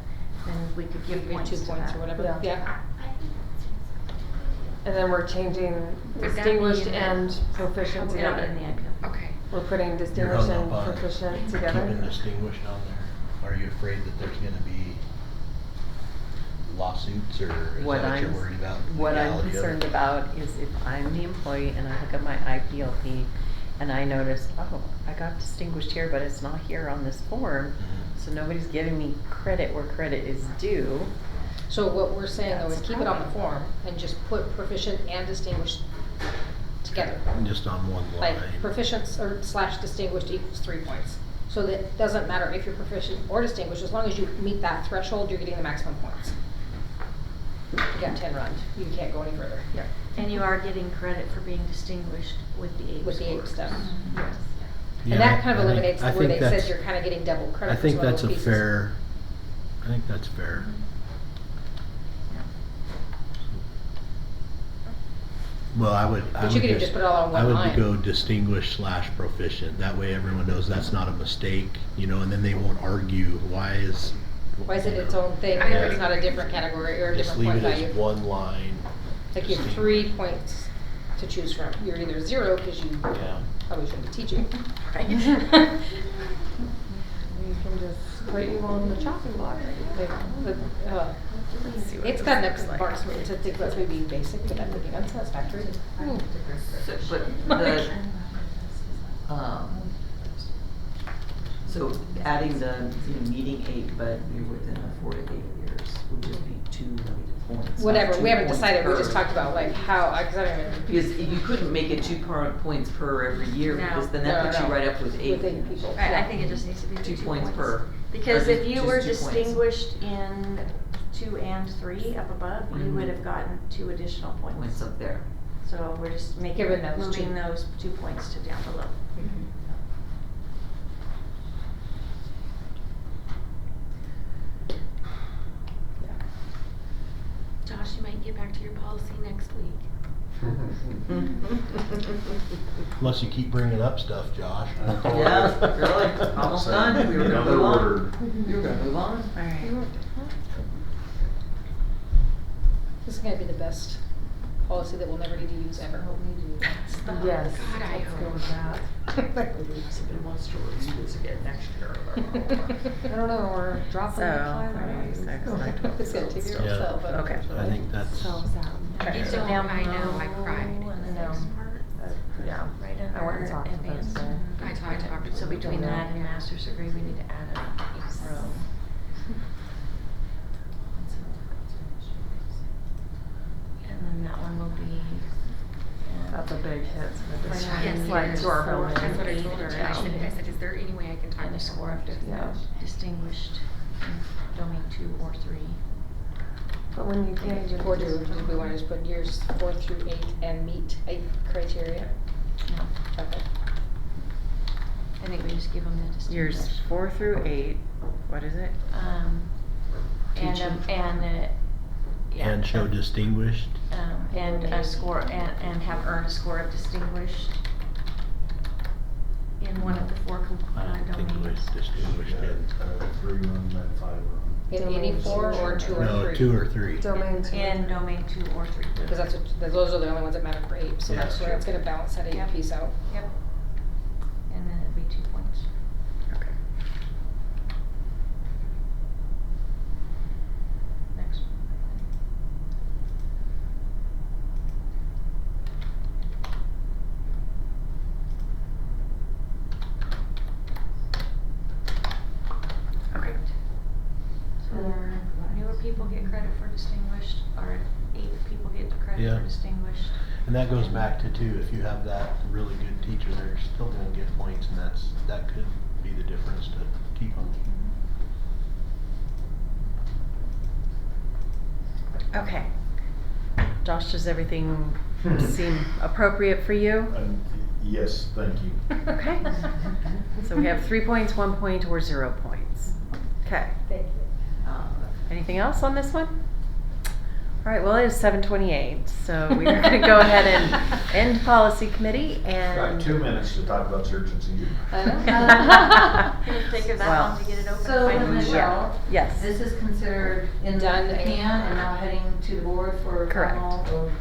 then we could give Give points 2 to points that. or whatever, Yeah. yeah. and then we're changing Would that be distinguished in the- and proficient It'll be together. in the IPLP. Okay. We're putting You're distinguished hung and up on proficient keeping together. distinguished on there. Are you afraid that there's gonna be lawsuits, or is What that what you're I'm- worried about? What I'm legality of it? concerned about is if I'm the employee and I look at my IPLP and I notice, oh, I got distinguished here, but it's not here on this form, Mhm. so nobody's giving me credit where credit is due. So what we're saying though is That's keep it on the problem. form and just put proficient and distinguished together. Just on one line. Like proficient or / distinguished equals 3 points. So that it doesn't matter if you're proficient or distinguished, as long as you meet that threshold, you're getting the maximum points. You got 10 runs, you can't go any further. And you are getting credit for being distinguished with the APE With the APE scores. stuff. Mhm. Yes. Yeah, And that kind of I think- eliminates I where think they said that's- you're kind of getting double credit I for think some of that's those a pieces. fair, I think that's fair. Well, I would But you could even just put it all on one I would line. go distinguished / proficient. That way everyone knows that's not a mistake, you know, and then they won't argue, why is Why is it its own thing, I and agree. it's not a different category or a just different leave point it value? as one line. Like you have 3 points to choose from. You're either 0 because you Yeah. probably shouldn't be teaching. Right. You can just put you on the chopping block. Let's see what It's this got looks enough like. parts to think that's maybe basic, but that would be unsatisfactory. So, but the, so adding the, meeting 8, but you're within a 4 to 8 years would just be 2 points. not Whatever, 2 we haven't points decided, we per. just talked about like how, cause I don't even. Because you couldn't make it 2 points per every year, No. because then No, that no, puts you no. right up with 8. With 8 people. I think it just needs to be the 2 2 points per. Because or if you just were 2 points. distinguished in 2 and 3 up above, you Mhm. would have gotten 2 additional Points points. up there. So we're just making, Giving those moving 2. those 2 points to down below. Josh, you might get back to your policy next week. Unless you keep bringing up stuff, Josh. Yeah, really? Almost done? We were gonna Another move on. word. You were gonna move on? Alright. This is gonna be the best policy that we'll never need to use ever. Yes, God, I let's go hope. with that. Somebody wants to review this again next year. I don't know, we're dropping So, the flag. 36, like It's gonna take care of Yeah. itself, but. Okay. I think that's, So sad. Okay. You So don't, down I know, I below, cried. and then I know. part, Yeah. right I went and under talked to them advanced. today. I talked to So them. between Yeah. that and master's degree, we need to add a row. And then that one will be. That's a big hit for the Yes, district, yes, like to our so building. That's what I told her. Yeah. I said, is there any way I can talk And to a score of Yeah. distinguished in domain 2 or 3. But when you can't even. Or do we wanna just put years 4 through 8 and meet 8 criteria? No, Okay. I think we just give them the distinguished. Years 4 through 8, what is it? And, yeah. and show distinguished. And a score, and have earned a score of distinguished in one of the 4 domains. Distinguished in. 3 run, then 5 run. In Domain any 4 2. or 2 or 3? No, 2 or 3. Domain 2. In domain 2 or 3. Because that's what, those are the only ones that matter for 8, so Yeah, that's where sure. it's gonna balance that 8 Yep. piece out. Yep. And then it'd be 2 points. Okay. Next one. Okay. So newer people get credit for distinguished, or 8 people get the credit Yeah. for distinguished. And that goes back to too, if you have that really good teacher, they're still gonna get points, and that could be the difference to keep them. Okay. Josh, does everything seem appropriate for you? Yes, thank you. Okay. So we have 3 points, 1 point, or 0 points. Okay. Thank you. Anything else on this one? All right, well, it is 7:28, so we're going to go ahead and end policy committee and. Got 2 minutes to talk about search and seizure. It'll take her that Well, long to get it open. So, finally. Michelle, Yes. this is considered in the Done. can and now heading to the board for Correct. final.